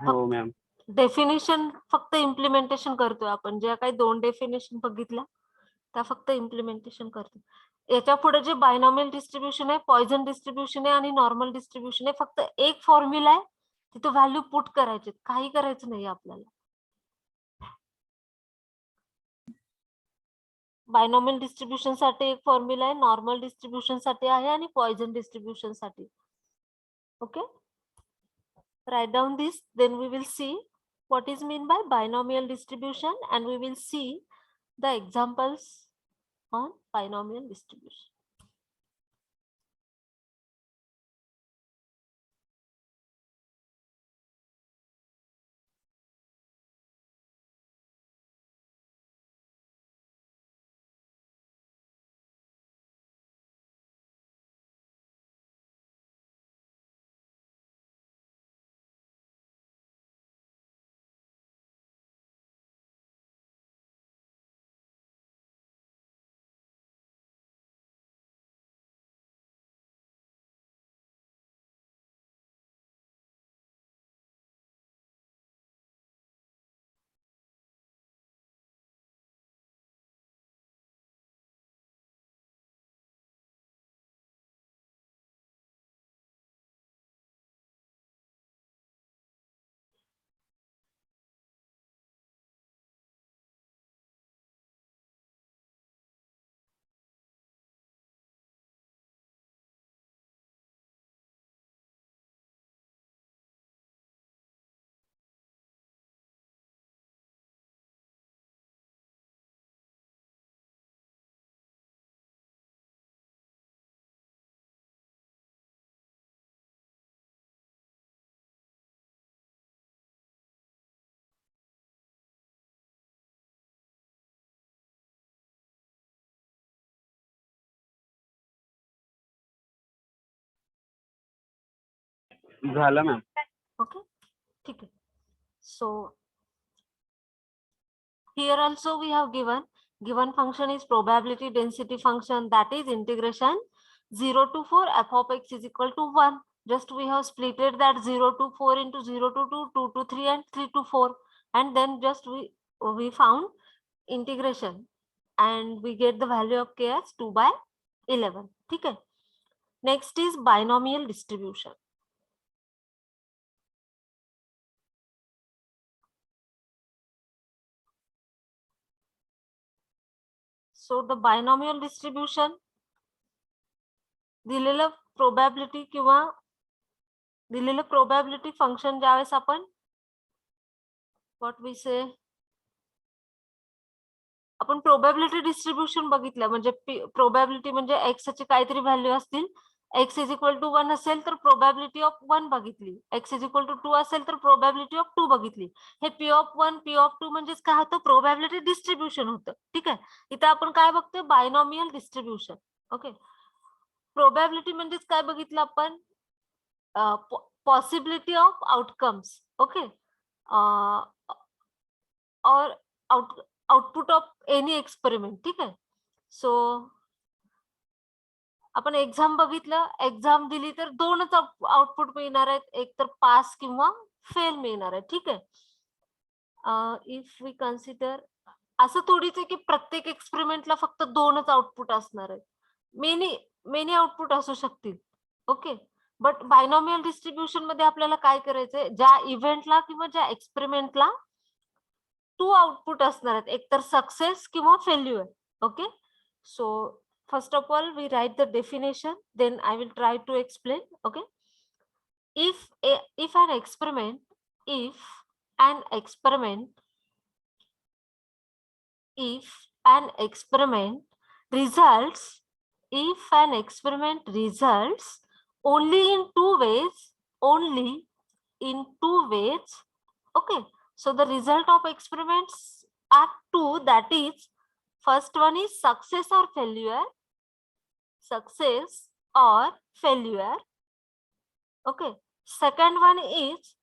हो ma'am. Definition फक्त implementation करतोय आपण. ज्या काही 2 डेफिनेशन बघितल्या त्या फक्त इम्प्लिमेंटेशन करतो. याच्या पुढे जे बायनॉमियल डिस्ट्रीब्युशन आहे, पॉइझन डिस्ट्रीब्युशन आहे आणि नॉर्मल डिस्ट्रीब्युशन आहे, फक्त एक फॉर्म्युला आहे, तिथे व्हॅल्यू पुट करायचे, काही करायचं नाही आपल्याला. बायनॉमियल डिस्ट्रीब्युशन साठी एक फॉर्म्युला आहे, नॉर्मल डिस्ट्रीब्युशन साठी आहे आणि पॉइझन डिस्ट्रीब्युशन साठी. Okay, write down this, then we will see what is mean by binomial distribution and we will see the examples on binomial distribution. झालं मॅम. ओके, ठीक आहे. So here also we have given function is probability density function, that is integration 0 to 4 f of x is equal to 1. Just we have splitted that 0 to 4 into 0 to 2, 2 to 3 and 3 to 4, and then just we found integration and we get the value of k as 2 by 11. ठीक है. Next is binomial distribution. So the binomial distribution, दिलेलं probability किंवा दिलेलं probability function ज्यावेळेस आपण what we say आपण probability distribution बघितलं, म्हणजे probability म्हणजे x ची काहीतरी व्हॅल्यू असतील, x is equal to 1 असेल तर probability of 1 बघितली, x is equal to 2 असेल तर probability of 2 बघितली. हे p of 1 p of 2 म्हणजेच काय होतं, probability distribution होतं. ठीक आहे. इथं आपण काय बघतोय, बायनॉमियल डिस्ट्रीब्युशन. ओके, प्रोबॅबिलिटी म्हणजेच काय बघितलं आपण, पॉसिबिलिटी ऑफ आउटकम्स. ओके, और आउटपुट ऑफ एनी एक्सपेरिमेंट. ठीक आहे. सो आपण एक्झाम बघितलं, एक्झाम दिली तर दोनच आउटपुट मिळणार आहेत, एक तर पास किंवा फेल मिळणार आहे. ठीक आहे. इफ वी कन्सिडर, असं थोडीच आहे की प्रत्येक एक्सपेरिमेंटला फक्त दोनच आउटपुट असणार आहेत, मेनी आउटपुट असू शकतील. ओके, बट बायनॉमियल डिस्ट्रीब्युशन मध्ये आपल्याला काय करायचंय, ज्या इव्हेंटला किंवा ज्या एक्सपेरिमेंटला 2 आउटपुट असणार आहेत, एक तर सक्सेस किंवा failure. Okay, so first of all we write the definition, then I will try to explain. Okay, if an experiment results only in two ways. Okay, so the result of experiments are two, that is first one is success or failure. Okay, second one is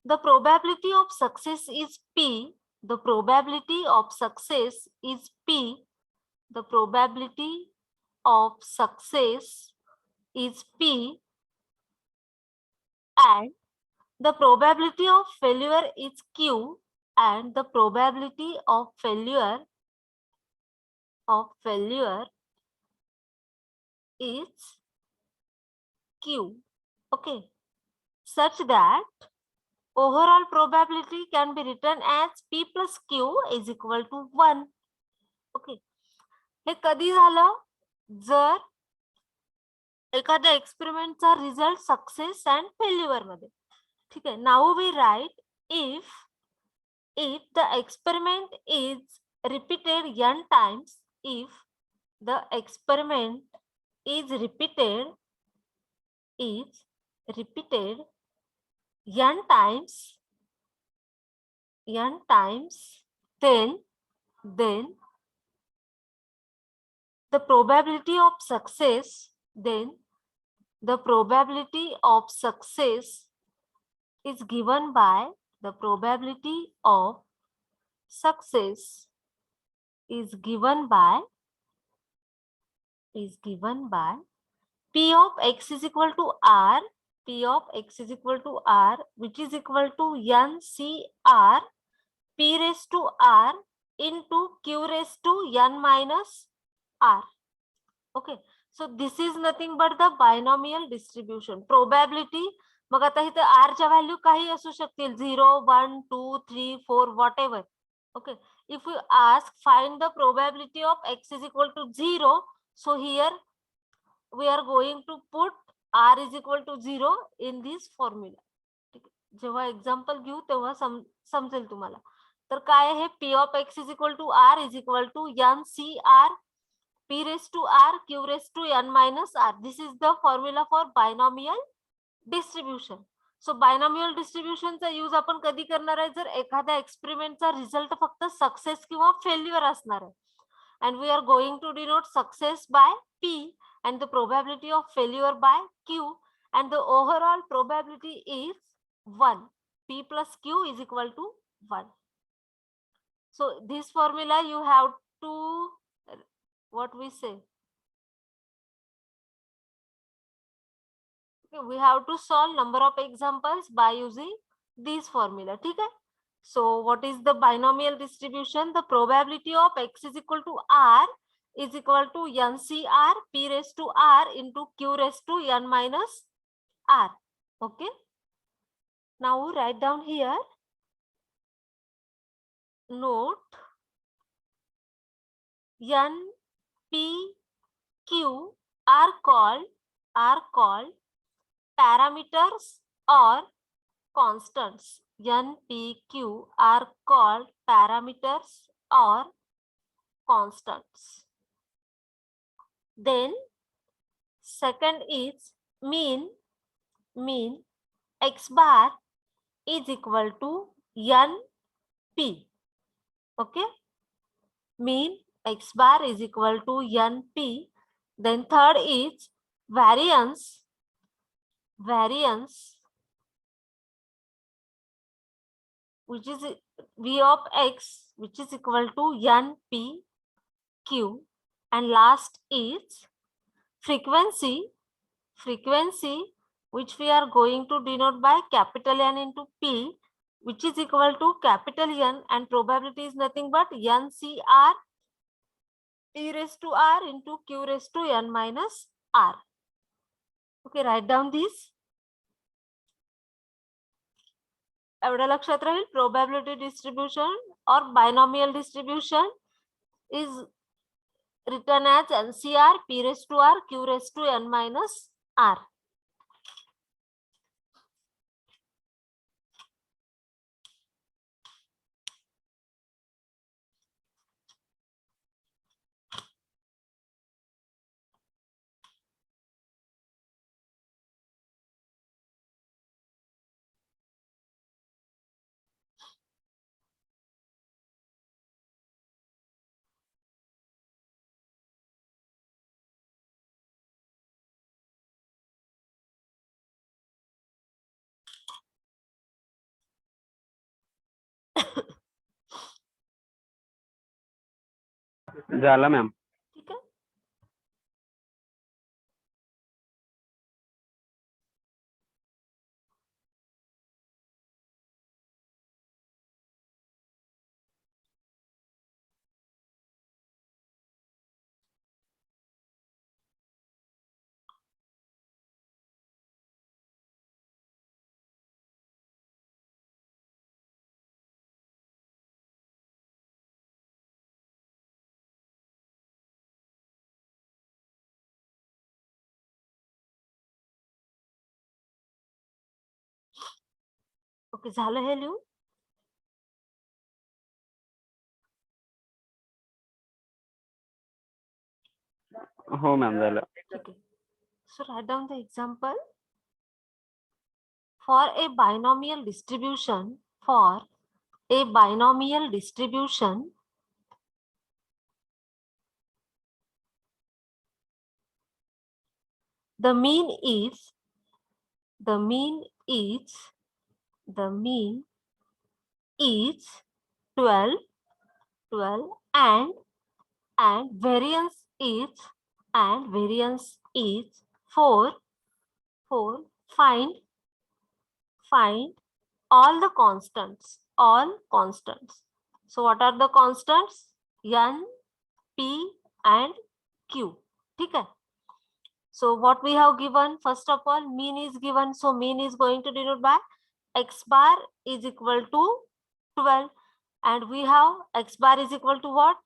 the probability of success is p. The probability of success is p. The probability of success is p, and the probability of failure is q, and the probability of failure is q. Okay, such that overall probability can be written as p plus q is equal to 1. Okay, हे कधी झालं, जर एखाद्या एक्सपेरिमेंटचा result success and failure मध्ये. ठीक आहे. Now we write if the experiment is repeated n times, if the experiment is repeated n times, then the probability of success is given by p of x is equal to r, which is equal to NCR p raised to r into q raised to n minus r. Okay, so this is nothing but the binomial distribution. Probability, मग आता इथे r च्या value काही असू शकतील, 0, 1, 2, 3, 4, whatever. Okay, if we ask find the probability of x is equal to 0, so here we are going to put r is equal to 0 in this formula. ठीक आहे, जेव्हा example घेऊ तेव्हा समजेल तुम्हाला. तर काय आहे, p of x is equal to r is equal to NCR p raised to r q raised to n minus r. This is the formula for binomial distribution. So binomial distribution चा use आपण कधी करणार आहे, जर एखाद्या एक्सपेरिमेंटचा result फक्त success किंवा फेल्युअर असणार आहे, and we are going to denote success by p and the probability of failure by q, and the overall probability is 1. P plus Q is equal to 1. So this formula you have to, what we say? Okay, we have to solve number of examples by using this formula. Okay? So what is the binomial distribution? The probability of x is equal to r is equal to NCR P raised to r into Q raised to n minus r. Okay. Now write down here. Note N, P, Q are called parameters or constants. N, P, Q are called parameters or constants. Then second is mean x bar is equal to NP. Okay. Mean x bar is equal to NP. Then third is variance which is V of x which is equal to NPQ. And last is frequency which we are going to denote by capital N into P, which is equal to capital N, and probability is nothing but NCR P raised to R into Q raised to N minus R. Okay, write down this. एवढं लक्षात राहील. Probability distribution or binomial distribution is written as NCR P raised to R Q raised to N minus R. झालं ma'am. ठीक आहे. Okay, झालं हे लिहून. हो ma'am झालं. ठीक आहे. So write down the example. For a binomial distribution, the mean is 12 and variance is 4. Find all the constants. So what are the constants? N, P and Q. ठीक है. So what we have given, first of all, mean is given. So mean is going to denote by x bar is equal to 12. And we have x bar is equal to what?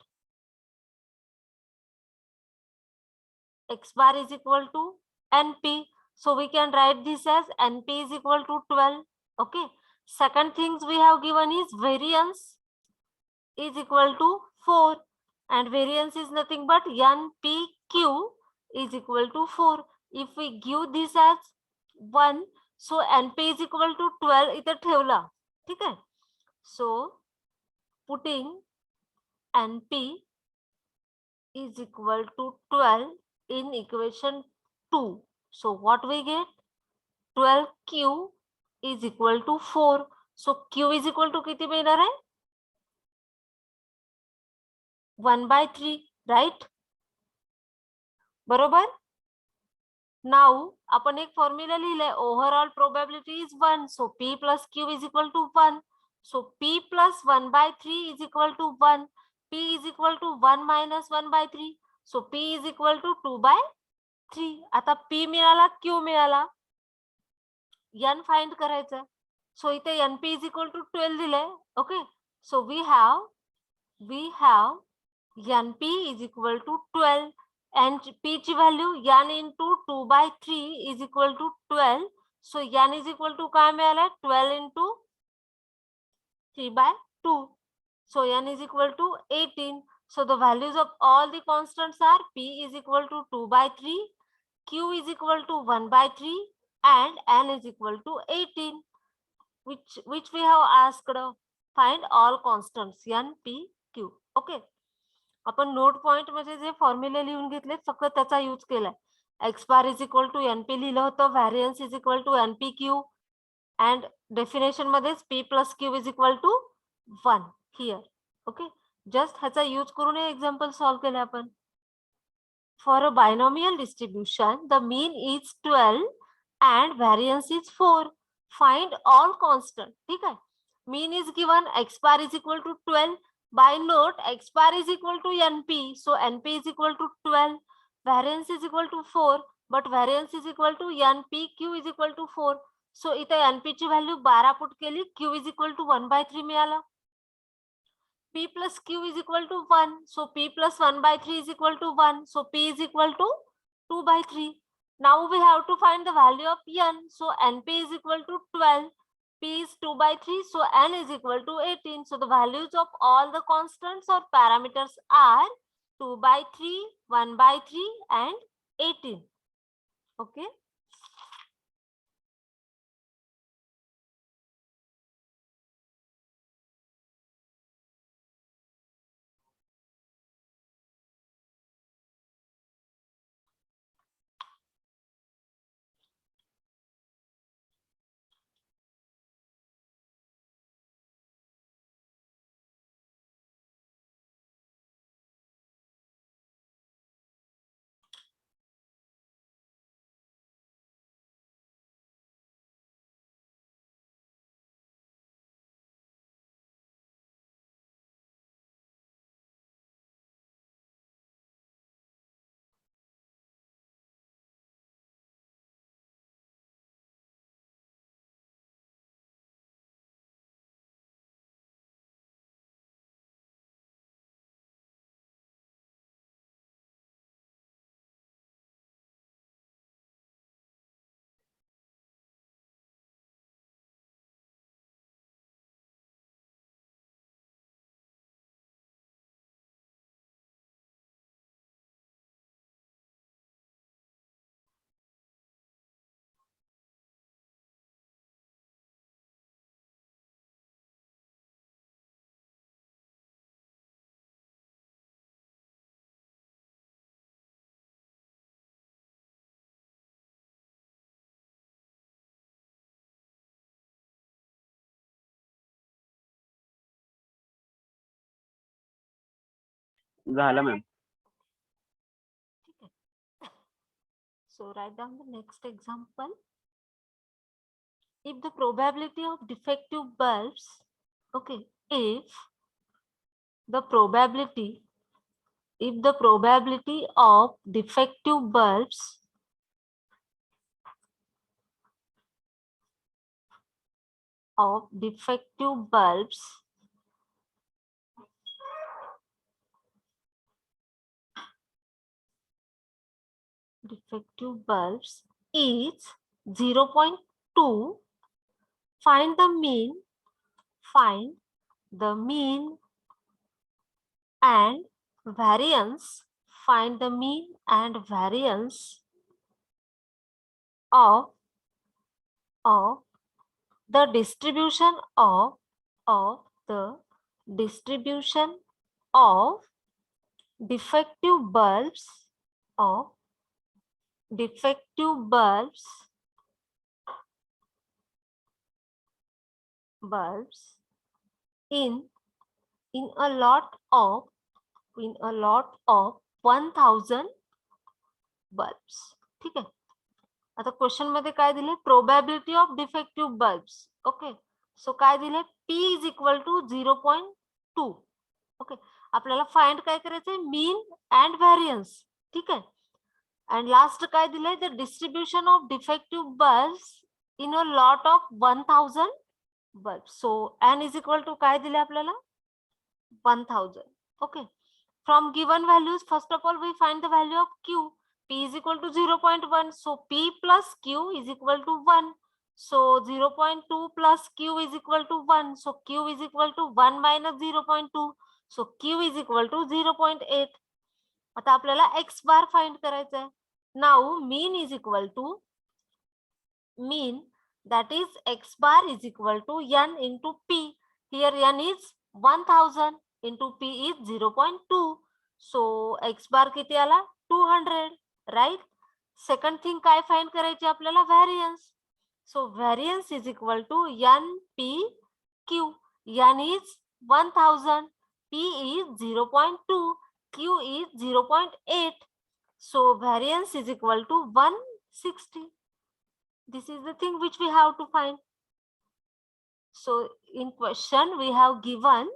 X bar is equal to NP. So we can write this as NP is equal to 12. Okay. Second things we have given is variance is equal to 4. And variance is nothing but NPQ is equal to 4. If we give this as 1, so NP is equal to 12 इथे ठेवला. ठीक आहे. So putting NP is equal to 12 in equation 2. So what we get? 12Q is equal to 4. So Q is equal to किती मिळणार आहे? 1/3, right? बरोबर? Now आपण एक फॉर्म्युला लिहिलाय, overall probability is 1. So P plus Q is equal to 1. So P plus 1/3 is equal to 1. P is equal to 1 minus 1/3. So P is equal to 2/3. आता P मिळाला, Q मिळाला, N find करायचं. सो इथे NP is equal to 12 दिलंय. Okay, so we have NP is equal to 12 and P ची value N into 2/3 is equal to 12. So N is equal to काय मिळालं? 12 into 3/2. So N is equal to 18. So the values of all the constants are P is equal to 2/3, Q is equal to 1/3 and N is equal to 18, which we have asked. Find all constants N, P, Q. Okay. आपण note point मध्ये जे फॉर्म्युले लिहून घेतले फक्त त्याचा use केलाय. X bar is equal to NP लिहिलं होतं, variance is equal to NPQ and definition मध्येच P plus Q is equal to 1 here. Okay, just ह्याचा यूज करून हे एक्झाम्पल सॉल्व्ह केले आपण. For a binomial distribution, the mean is 12 and variance is 4. Find all constant. ठीक है? Mean is given, x bar is equal to 12. By note, x bar is equal to NP. So NP is equal to 12. Variance is equal to 4. But variance is equal to NP. Q is equal to 4. So इथे NP ची value 12 put केली. Q is equal to 1/3 मिळाला. P plus Q is equal to 1. So P plus 1/3 is equal to 1. So P is equal to 2/3. Now we have to find the value of N. So NP is equal to 12. P is 2/3. So N is equal to 18. So the values of all the constants or parameters are 2/3, 1/3 and 18. Okay. झालं ma'am. So write down the next example. If the probability of defective bulbs, okay, if the probability of defective bulbs is 0.2, find the mean and variance. Find the mean and variance of the distribution of defective bulbs bulbs in a lot of 1000 bulbs. ठीक आहे. आता question मध्ये काय दिले, probability of defective bulbs. Okay, so काय दिले, P is equal to 0.2. Okay, आपल्याला find काय करायचंय, मीन अँड व्हॅरियन्स. ठीक आहे. अँड लास्ट काय दिलंय, the distribution of defective bulbs in a lot of 1000 bulbs. So n is equal to काय दिले आपल्याला, 1000. Okay, from given values, first of all we find the value of q. P is equal to 0.1, so P plus Q is equal to 1. So 0.2 plus Q is equal to 1, so Q is equal to 1 minus 0.2, so Q is equal to 0.8. आता आपल्याला x bar find करायचा आहे. Now mean is equal to mean, that is x bar is equal to n into P. Here n is 1000 into P is 0.2. So x bar किती आला, 200, right? Second thing काय find करायची आपल्याला, variance. So variance is equal to NPQ. n is 1000, P is 0.2, Q is 0.8. So variance is equal to 160. This is the thing which we have to find. So in question we have given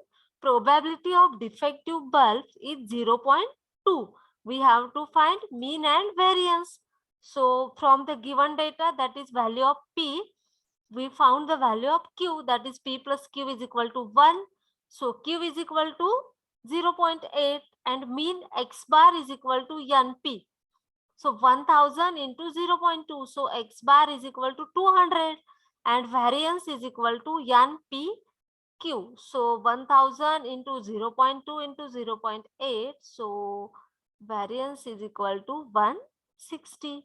probability of defective bulbs is 0.2. We have to find mean and variance. So from the given data, that is value of P, we found the value of Q, that is P plus Q is equal to 1. So Q is equal to 0.8 and mean x bar is equal to NP. So 1000 into 0.2, so x bar is equal to 200 and variance is equal to NPQ. So 1000 into 0.2 into 0.8, so variance is equal to 160.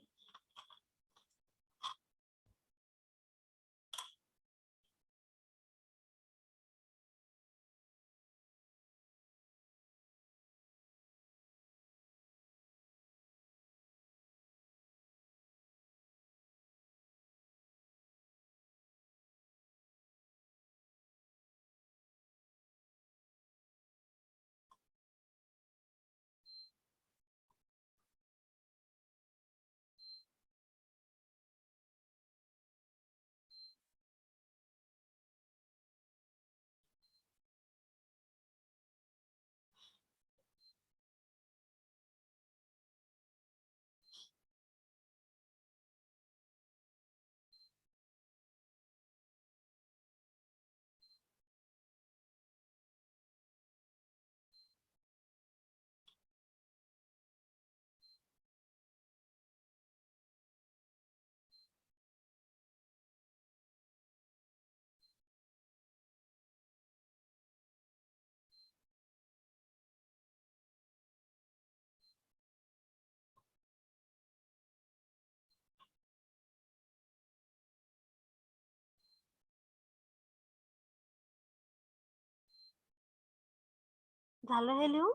झालं हे लिहून?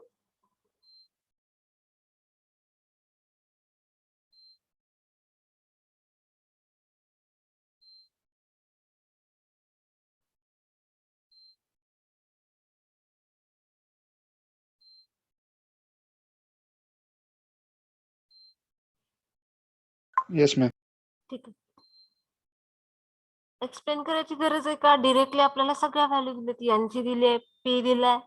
Yes, ma'am. ठीक आहे. Explain करायची गरज आहे का, directly आपल्याला सगळ्या व्हॅल्यू दिलेत, यांची दिले, पी दिलाय,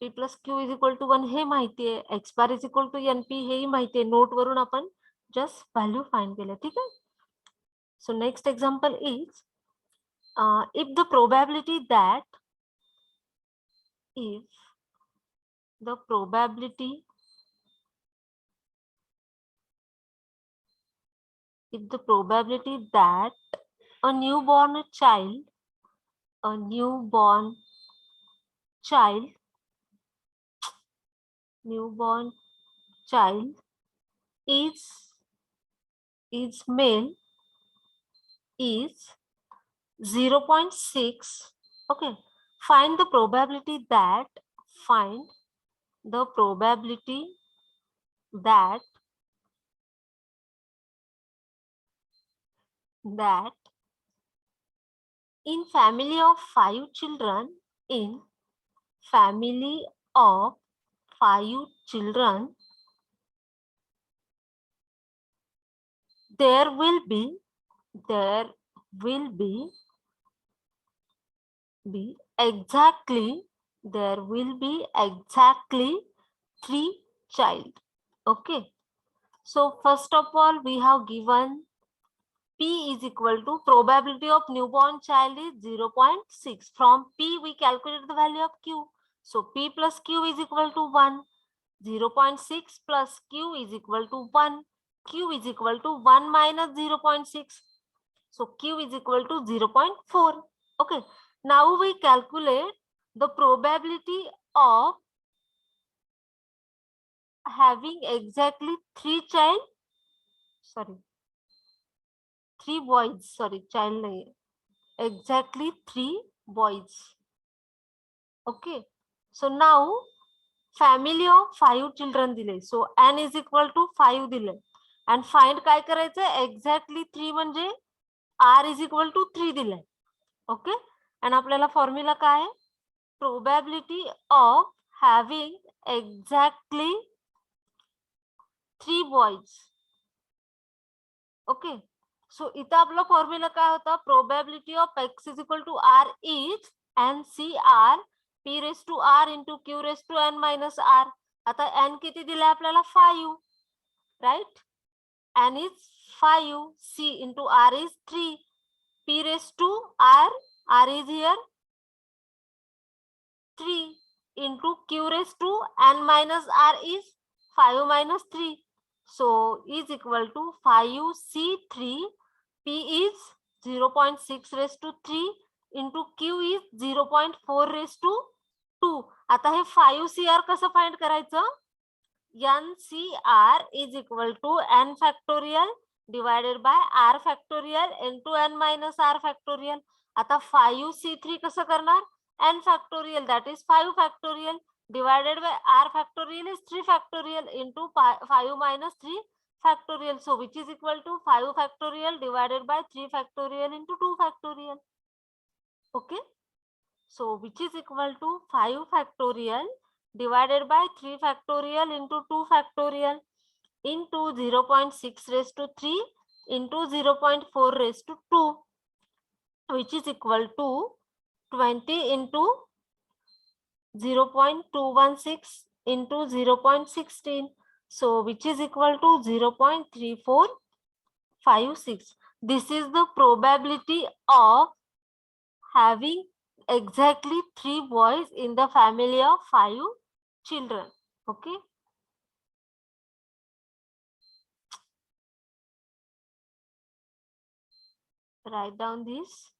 P plus Q is equal to 1 हे माहिती आहे, X bar is equal to NP हेही माहिती आहे, नोट वरून आपण जस्ट व्हॅल्यू फाइंड केल्या. ठीक आहे. So next example is if the probability that if the probability that a newborn child is male is 0.6. Okay, find the probability that in family of 5 children, in family of 5 children, there will be exactly 3 child. Okay, so first of all we have given P is equal to probability of newborn child is 0.6. From P we calculate the value of Q. So P plus Q is equal to 1. 0.6 plus Q is equal to 1. Q is equal to 1 minus 0.6. So Q is equal to 0.4. Okay. Now we calculate the probability of having exactly 3 child. Sorry. 3 boys. Sorry, child nahi. Exactly 3 boys. Okay. So now family of 5 children दिले. So n is equal to 5 दिले. And find काय करायचं exactly 3 म्हणजे r is equal to 3 दिले. Okay. And आपल्याला formula काय आहे? Probability of having exactly 3 boys. Okay. So इथं आपला फॉर्म्युला काय होता? Probability of x is equal to r is NCR p raised to r into q raised to n minus r. आता n किती दिले आपल्याला? 5. Right? N is 5. C into r is 3. P raised to r is here 3 into q raised to n minus r is 5 minus 3. So is equal to 5C3. P is 0.6 raised to 3 into Q is 0.4 raised to 2. आता हे 5CR कसं find करायचं? NCR is equal to n factorial divided by r factorial into n minus r factorial. आता 5C3 कसं करणार? n factorial, that is 5 factorial divided by r factorial is 3 factorial into 5 minus 3 factorial. So which is equal to 5 factorial divided by 3 factorial into 2 factorial. Okay. So which is equal to 5 factorial divided by 3 factorial into 2 factorial into 0.6 raised to 3 into 0.4 raised to 2, which is equal to 20 into 0.216 into 0.16. So which is equal to 0.3456. This is the probability of having exactly 3 boys in the family of 5 children. Okay. Write down this.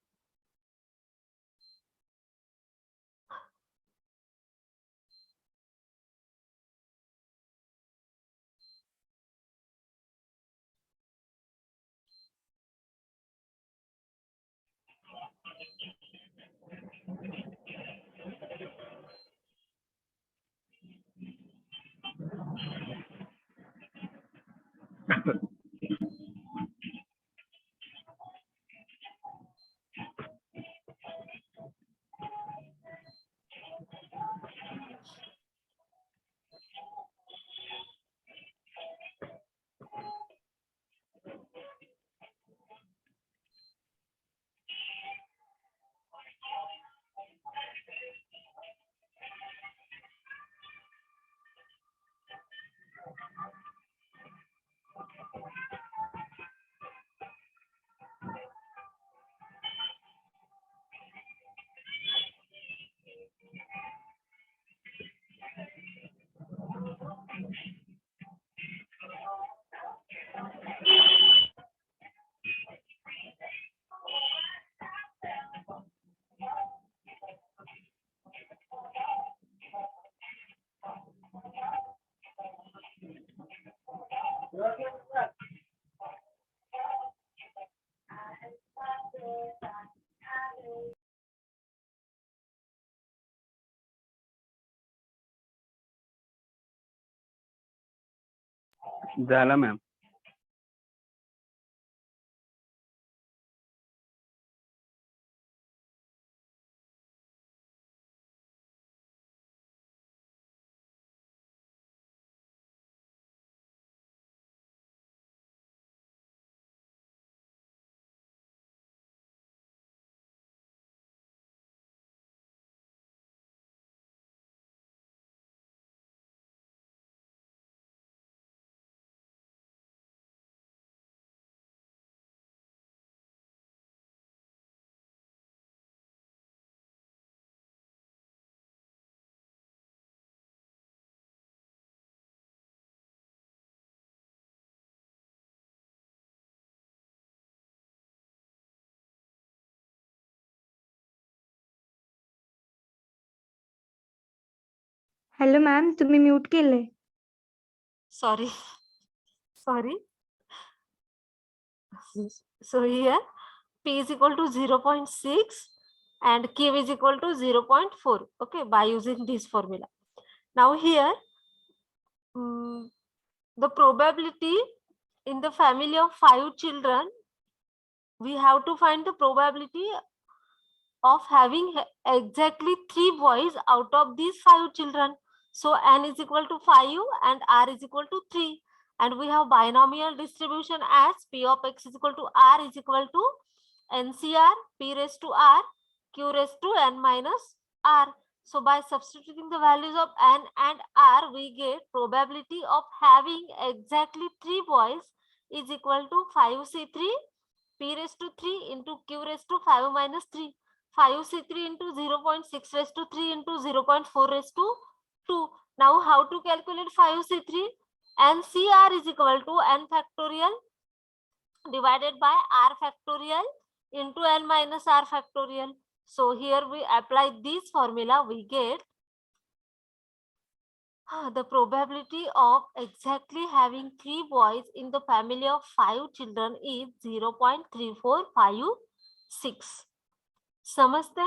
झालं ma'am. Hello ma'am, तुम्ही mute केलंय. Sorry. Sorry. So here P is equal to 0.6 and Q is equal to 0.4. Okay, by using this formula. Now here the probability in the family of 5 children, we have to find the probability of having exactly 3 boys out of these 5 children. So n is equal to 5 and r is equal to 3. And we have binomial distribution as p of x is equal to r is equal to NCR p raised to r q raised to n minus r. So by substituting the values of n and r, we get probability of having exactly 3 boys is equal to 5c3 p raised to 3 into q raised to 5 minus 3. 5c3 into 0.6 raised to 3 into 0.4 raised to 2. Now how to calculate 5c3? NCR is equal to n factorial divided by r factorial into n minus r factorial. So here we apply this formula, we get the probability of exactly having 3 boys in the family of 5 children is 0.3456. समजते?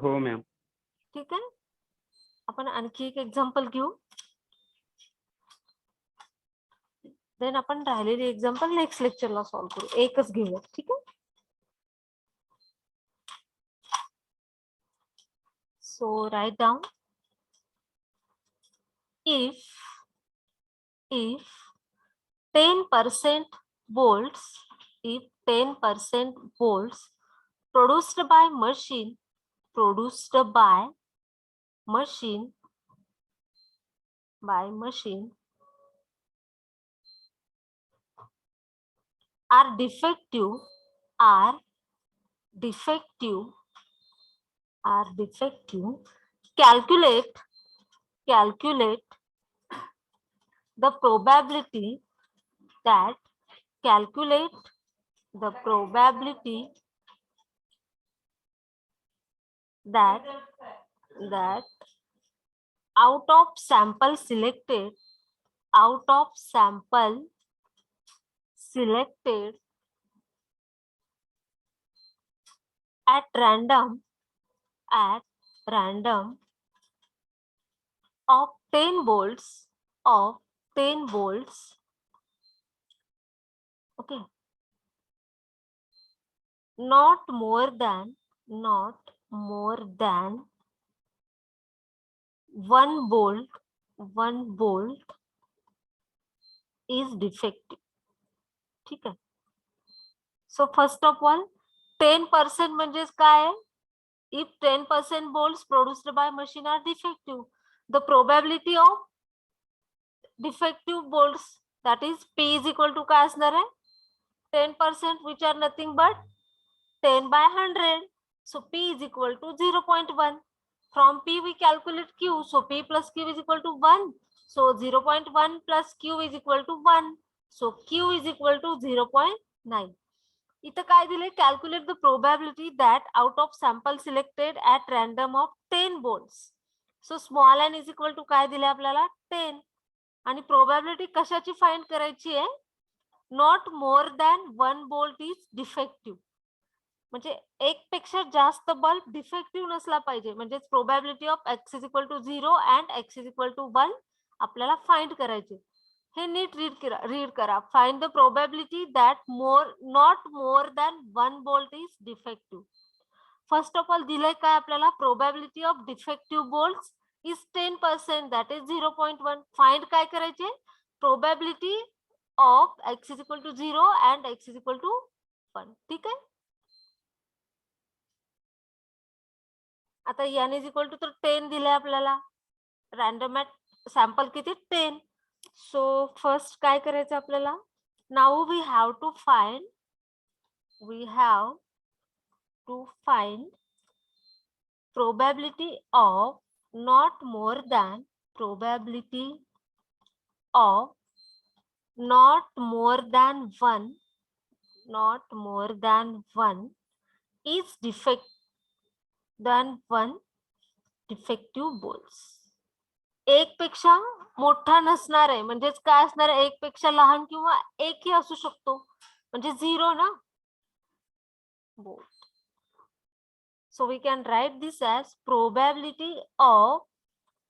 हो ma'am. ठीक आहे, आपण आणखी एक example घेऊ, then आपण राहिलेली एक्झाम्पल नेक्स्ट लेक्चरला सॉल्व्ह करू. एकच घेऊया. ठीक आहे. So write down, if 10% bolts, if 10% bolts produced by machine are defective, calculate the probability that out of sample selected at random of 10 bolts, okay, not more than 1 bolt is defective. ठीक आहे. So first of all, 10% म्हणजेच काय? If 10% bolts produced by machine are defective, the probability of defective bolts, that is P is equal to काय असणार आहे? 10%, which are nothing but 10 by 100. So P is equal to 0.1. From P we calculate Q. So P plus Q is equal to 1. So 0.1 plus Q is equal to 1. So Q is equal to 0.9. इथं काय दिले? Calculate the probability that out of sample selected at random of 10 bolts. So small n is equal to काय दिले आपल्याला? 10. आणि probability कशाची find करायची आहे? Not more than 1 bolt is defective. म्हणजे एक पेक्षा जास्त बल्ब डिफेक्टिव्ह नसला पाहिजे, म्हणजे probability of x is equal to 0 and x is equal to 1 आपल्याला फाइंड करायचे. हे नीट रीड करा. Find the probability that not more than 1 bolt is defective. First of all दिलंय काय आपल्याला? Probability of defective bolts is 10%, that is 0.1. Find काय करायचे? Probability of x is equal to 0 and x is equal to 1. ठीक आहे. आता n is equal to तर 10 दिले आपल्याला. रॅन्डम सॅम्पल किती? 10. सो फर्स्ट काय करायचं आपल्याला? Now we have to find probability of not more than 1 is defect than 1 defective bolts. एक पेक्षा मोठा नसणार आहे, म्हणजेच काय असणार आहे, एक पेक्षा लहान किंवा एकही असू शकतो, म्हणजे 0 ना bolt. So we can write this as probability of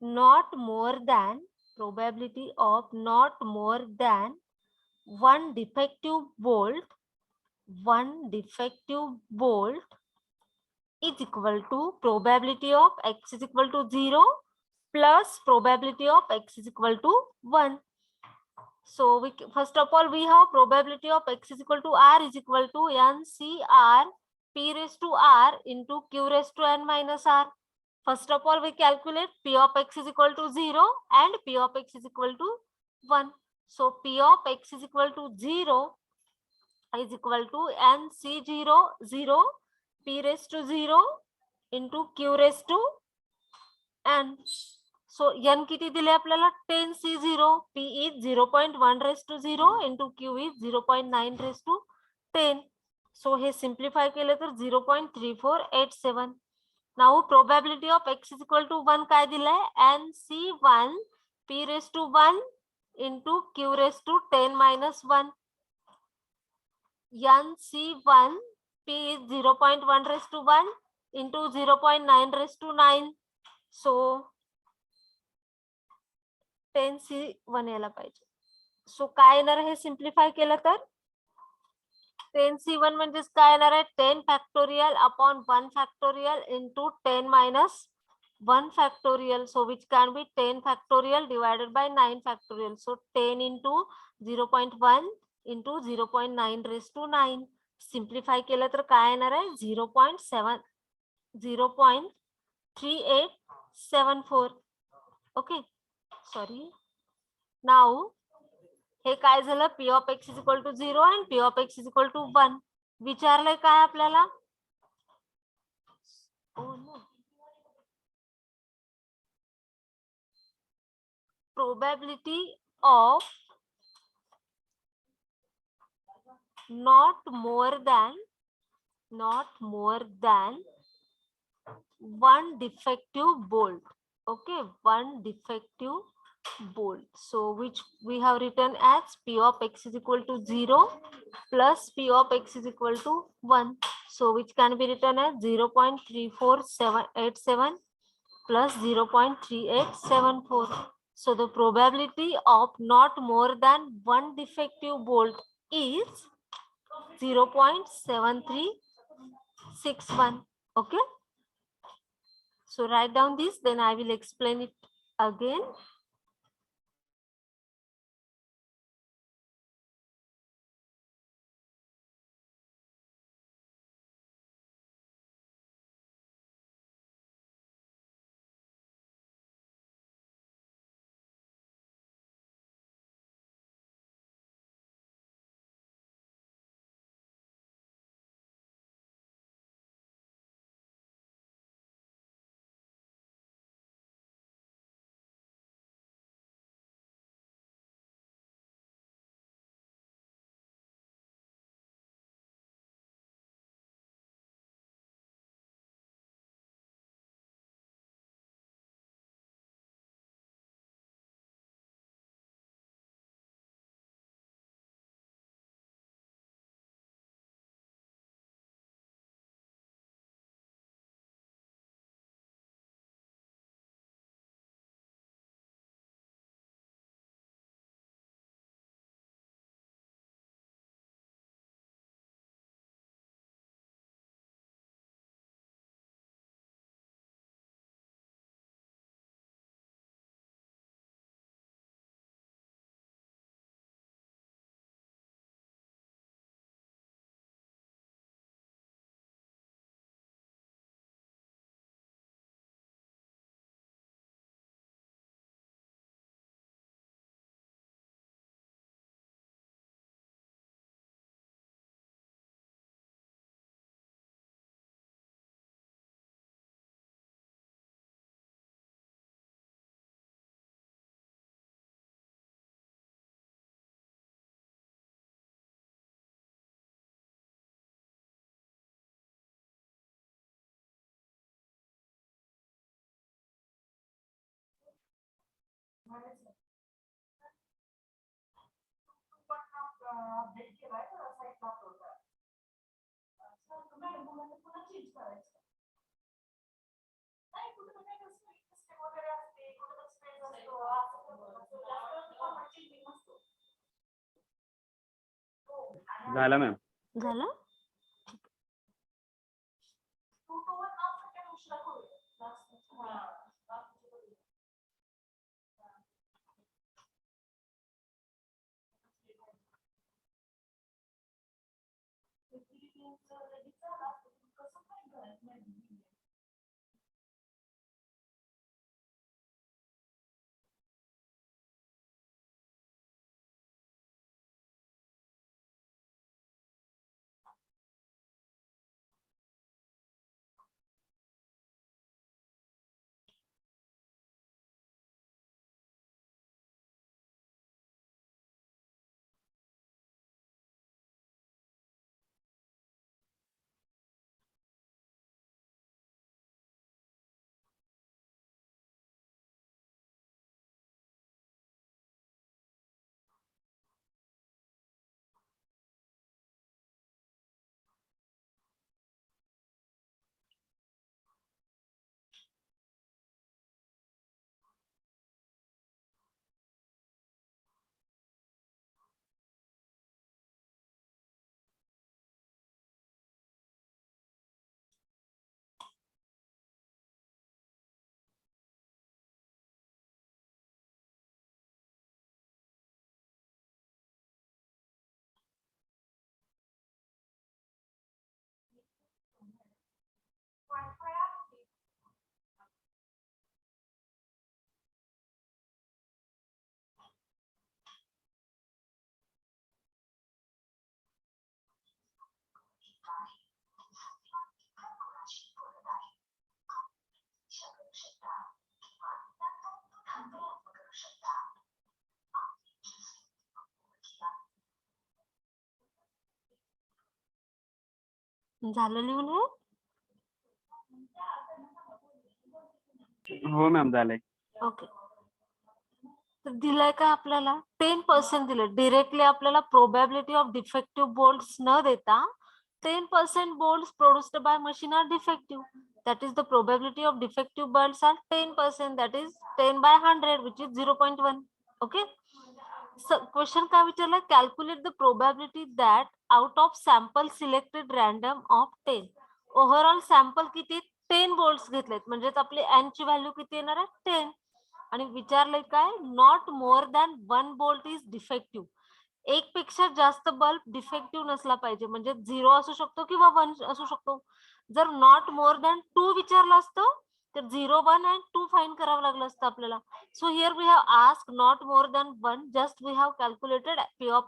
not more than one defective bolt is equal to probability of x is equal to 0 plus probability of x is equal to 1. So first of all we have probability of x is equal to r is equal to NCR p raised to r into q raised to n minus r. First of all we calculate p of x is equal to 0 and p of x is equal to 1. So p of x is equal to 0 is equal to NC0 0 p raised to 0 into q raised to n. So n किती दिले आपल्याला 10C0, p is 0.1 raised to 0 into q is 0.9 raised to 10. So hey simplify केले तर 0.3487. Now probability of x is equal to 1 काय दिलाय, NC1 p raised to 1 into q raised to 10 minus 1. NC1 p is 0.1 raised to 1 into 0.9 raised to 9. So 10C1 यायला पाहिजे. सो काय येणार आहे simplify केलं तर 10C1 म्हणजेच काय येणार आहे, 10 factorial upon 1 factorial into 10 minus 1 factorial. So which can be 10 factorial divided by 9 factorial. So 10 into 0.1 into 0.9 raise to 9. Simplify केलं तर काय येणार आहे 0.3874. Okay sorry. नाउ हे काय झालं, p of x is equal to 0 and p of x is equal to 1. विचारलंय काय आपल्याला, probability of not more than one defective bolt. Okay, one defective bolt. So which we have written as p of x is equal to 0 plus p of x is equal to 1. So which can be written as 0.3787 plus 0.3874. So the probability of not more than one defective bolt is 0.7361. Okay. So write down this, then I will explain it again. झालं ma'am. झालं. झालं लिहून हे? हो ma'am झालंय. Okay. तर दिलंय का आपल्याला 10% दिलं. डिरेक्टली आपल्याला प्रोबॅबिलिटी ऑफ डिफेक्टिव्ह बोल्ट्स न देता 10% bolts produced by machine are defective. That is the probability of defective bolts are 10%. That is 10 by 100, which is 0.1. Okay. So question काय विचारला? Calculate the probability that out of sample selected random of 10. Overall sample किती? 10 bolts घेतलेत. म्हणजेच आपली n ची value किती येणार आहे? 10. आणि विचारलंय काय? Not more than 1 bolt is defective. एक पेक्षा जास्त बल्ब डिफेक्टिव्ह नसला पाहिजे. म्हणजे 0 असू शकतो किंवा 1 असू शकतो. जर नॉट मोर दॅन 2 विचारलं असतं तर 0, 1 and 2 फाइंड करावं लागलं असतं आपल्याला. So here we have ask not more than 1. Just we have calculated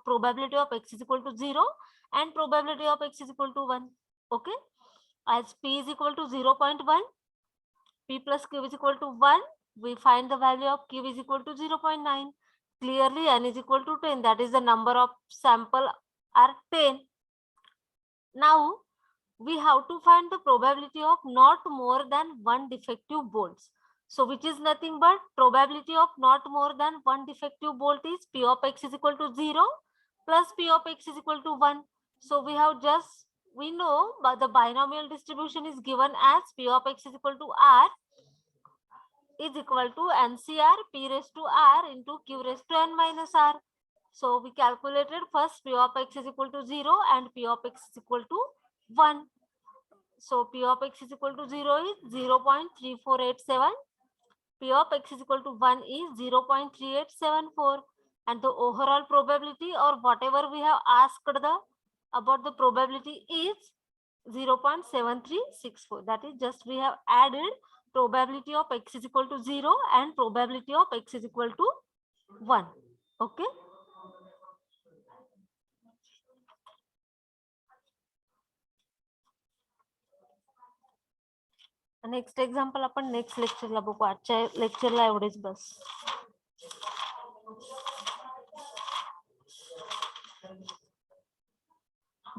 probability of x is equal to 0 and probability of x is equal to 1. Okay. As p is equal to 0.1, p plus q is equal to 1. We find the value of q is equal to 0.9. Clearly n is equal to 10. That is the number of sample are 10. Now we have to find the probability of not more than 1 defective bolts. So which is nothing but probability of not more than 1 defective bolt is p of x is equal to 0 plus p of x is equal to 1. So we have just, we know but the binomial distribution is given as p of x is equal to r is equal to NCR p raised to r into q raised to n minus r. So we calculated first p of x is equal to 0 and p of x is equal to 1. So p of x is equal to 0 is 0.3487. P of x is equal to 1 is 0.3874. And the overall probability or whatever we have asked about the probability is 0.7364. That is just we have added probability of x is equal to 0 and probability of x is equal to 1. Okay. Next example आपण next लेक्चरला बघू. आजच्या लेक्चरला एवढेच बस.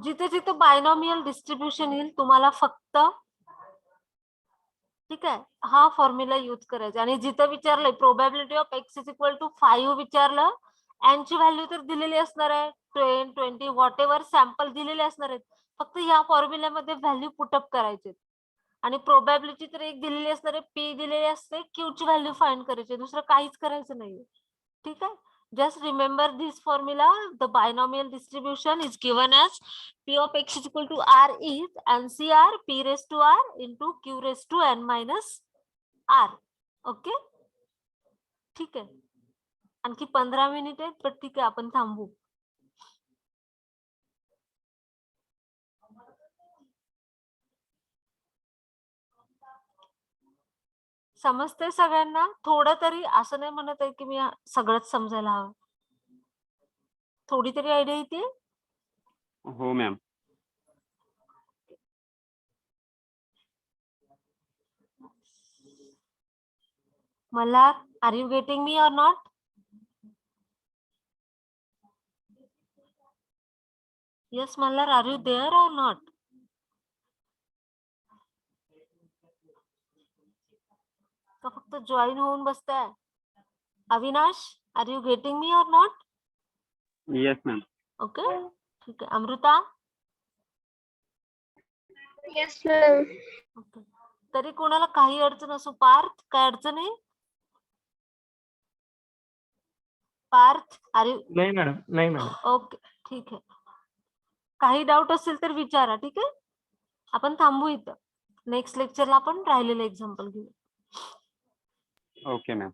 जिथे जिथे binomial distribution येईल तुम्हाला फक्त ठीक आहे, हा फॉर्म्युला यूज करायचा. आणि जिथं विचारलंय probability of X is equal to 5 विचारलं, n ची व्हॅल्यू तर दिलेली असणार आहे, 10, 20 व्हॉट एव्हर सॅम्पल दिलेले असणार आहेत. फक्त या फॉर्म्युल्यामध्ये व्हॅल्यू पुटअप करायचे. आणि प्रोबॅबिलिटी तर एक दिलेली असणार आहे, पी दिलेली असते, क्यू ची व्हॅल्यू फाइंड करायची, दुसरं काहीच करायचं नाहीये. ठीक आहे, just remember this formula. The binomial distribution is given as p of x is equal to r is NCR p raised to r into q raised to n minus r. Okay, ठीक आहे. आणखी 15 minute आहेत, पण ठीक आहे, आपण थांबू. समजते सगळ्यांना? थोडं तरी, असं नाही म्हणत आहे की मी सगळंच समजायला हवं, थोडी तरी आयडिया येते. हो ma'am. Mallar, are you getting me or not? Yes, Mallar, are you there or not? का फक्त जॉईन होऊन बसताय? Avinash, are you getting me or not? Yes ma'am. Okay, ठीक आहे. Amrita, yes ma'am. ओके. तरी कोणाला काही अडचण असो? पार्थ, काय अडचण आहे? Parth, are you? नाही मॅडम, नाही मॅडम. ओके, ठीक आहे. काही डाऊट असेल तर विचारा. ठीक आहे, आपण थांबू इथं. नेक्स्ट लेक्चरला आपण राहिलेलं एक्झाम्पल घेऊ. Okay ma'am.